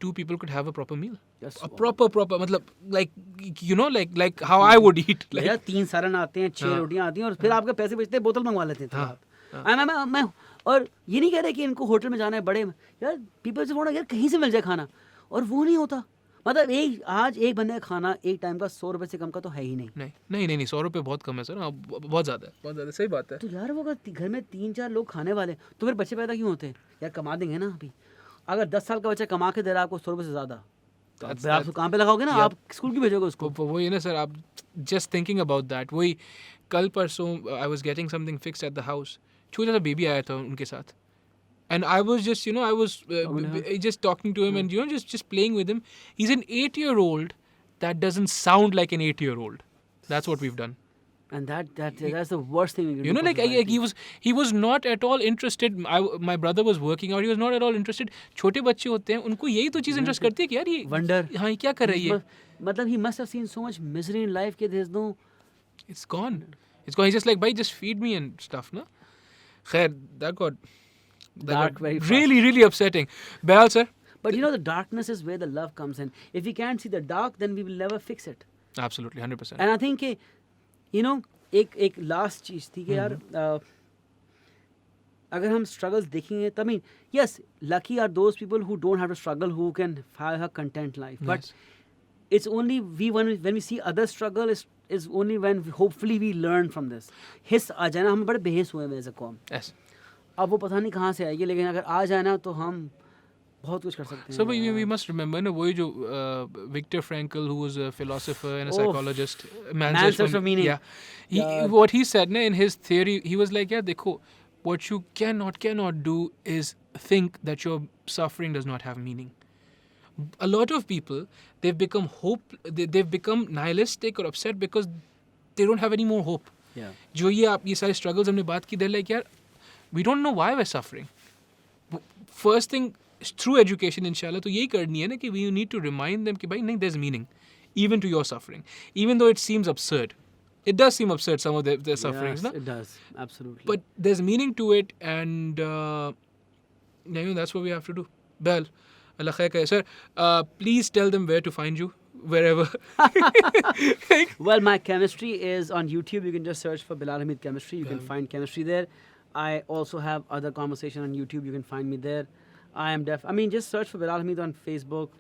2 people could have a proper meal. Yes, A proper मतलब like you know like how I would eat. Like यार 3 सालन आते हैं, 6 रोटियां आती हैं, और फिर आपके पैसे बचते हैं, बोतल मंगवा लेते हैं. मैं और ये नहीं कह रहे कि इनको होटल में जाना है बड़े, यार पीपल से बोला यार कहीं से मिल जाए खाना, और वो नहीं होता. मतलब आज एक बंदे का खाना एक टाइम का 100 रुपए से कम का तो है ही नहीं. नहीं 100 रुपए बहुत कम है सर. हाँ, बहुत ज़्यादा है. सही बात है. तो यार वो अगर घर में 3-4 लोग खाने वाले, तो फिर बच्चे पैदा क्यों होते हैं? यार कमा देंगे ना. अभी अगर 10 साल का बच्चा कमा के दे रहा है आपको 100 रुपए से ज़्यादा, तो आप उसको कहाँ पे लगाओगे ना? आप स्कूल क्यों भेजोगे उसको? वही ना सर, आप जस्ट थिंकिंग अबाउट दैट. वही कल परसों I was getting something fixed at the house. छोटा सा बेबी आया था उनके साथ, and I was just just talking to him and just playing with him. He's an 8-year-old that doesn't sound like an 8-year-old. That's what we've done. And that's the worst thing we can do. You know, like he was not at all interested. My brother was working out. He was not at all interested. छोटे बच्चे होते हैं, उनको यही तो चीज़ interest करती है कि यार ये wonder, हाँ ये क्या कर रही है. मतलब he must have seen so much misery in life कि there's no. It's gone. He's just like, भाई just feed me and stuff, ना. खैर, that got dark very fast. Really upsetting. Behal sir. But you know, the darkness is where the love comes in. If we can't see the dark, then we will never fix it. Absolutely, 100%. And I think कि you know, एक last चीज़ थी कि यार अगर हम struggles देखेंगे, I mean, yes, lucky are those people who don't have to struggle, who can have a content life. But Yes. it's only when we see other struggle is only when hopefully we learn from this. हिस्स आ जाना, हम बड़े बेहिस हुए हैं as a कौम. Yes. अब वो पता नहीं कहाँ से आएगी, लेकिन अगर आ जाए ना तो हम बहुत कुछ कर सकते हैं. So we must remember, ना वही जो Viktor Frankl, who was a philosopher and a psychologist, Man's Search for Meaning. Yeah. What he said, na, in his theory, he was like, yeah, देखो, what you cannot do is think that your suffering does not have meaning. A lot of people, they've become nihilistic or upset because they don't have any more hope. Yeah. जो ये सारे struggles हमने बात की, they're like, यार, we don't know why we're suffering. First thing, through education inshallah तो यही करनी है ना कि we need to remind them कि भाई नहीं, there's meaning even to your suffering, even though it seems absurd. It does seem absurd, some of their sufferings, Yes, na? it does. Absolutely. But there's meaning to it, and that's what we have to do. Bell, Allah khair kare. Sir, please tell them where to find you, wherever. Well, my chemistry is on YouTube. You can just search for Bilal Hamid Chemistry. You can find chemistry there. I also have other conversation on YouTube. You can find me there. Just search for Bilal Hamid on Facebook.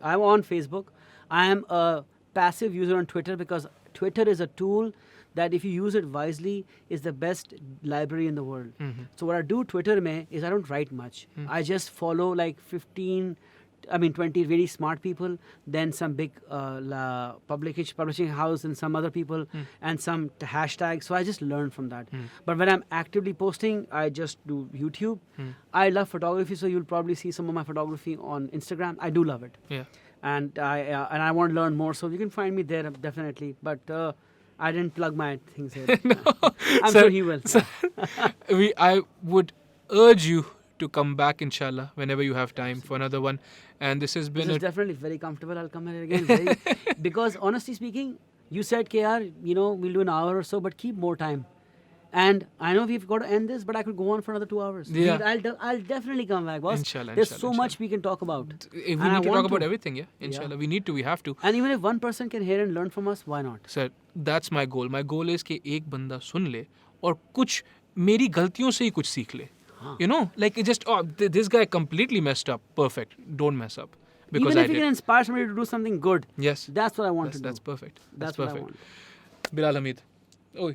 I'm on Facebook. I am a passive user on Twitter because Twitter is a tool that if you use it wisely is the best library in the world. So what I do Twitter mein is I don't write much. I just follow like 20 really smart people, then some big publishing house and some other people and some hashtags. So I just learn from that. But when I'm actively posting, I just do YouTube. I love photography, so you'll probably see some of my photography on Instagram. I do love it. Yeah. And I want to learn more, so you can find me there definitely. But I didn't plug my things here. I'm Sir, sure he will. sir, I would urge you to come back, inshallah, whenever you have time for another one. And this has been This is definitely very comfortable. I'll come here again. Because honestly speaking, you said KR, we'll do an hour or so, but keep more time. And I know we've got to end this, but I could go on for another 2 hours. Yeah. I'll definitely come back, boss. Inshallah, There's inshallah, so much we can talk about. we And I need to want talk about everything, yeah? Inshallah. We need to, we have to. And even if one person can hear and learn from us, why not? Sir, that's my goal. My goal is कि एक बंदा सुन ले और कुछ मेरी गलतियों से ही कुछ सीख ले. Like it just, this guy completely messed up. Perfect. Don't mess up. Because Even I if you did. can inspire somebody to do something good, Yes. That's what I want to do. That's perfect. That's perfect. what I want. Bilal Hamid. Oh,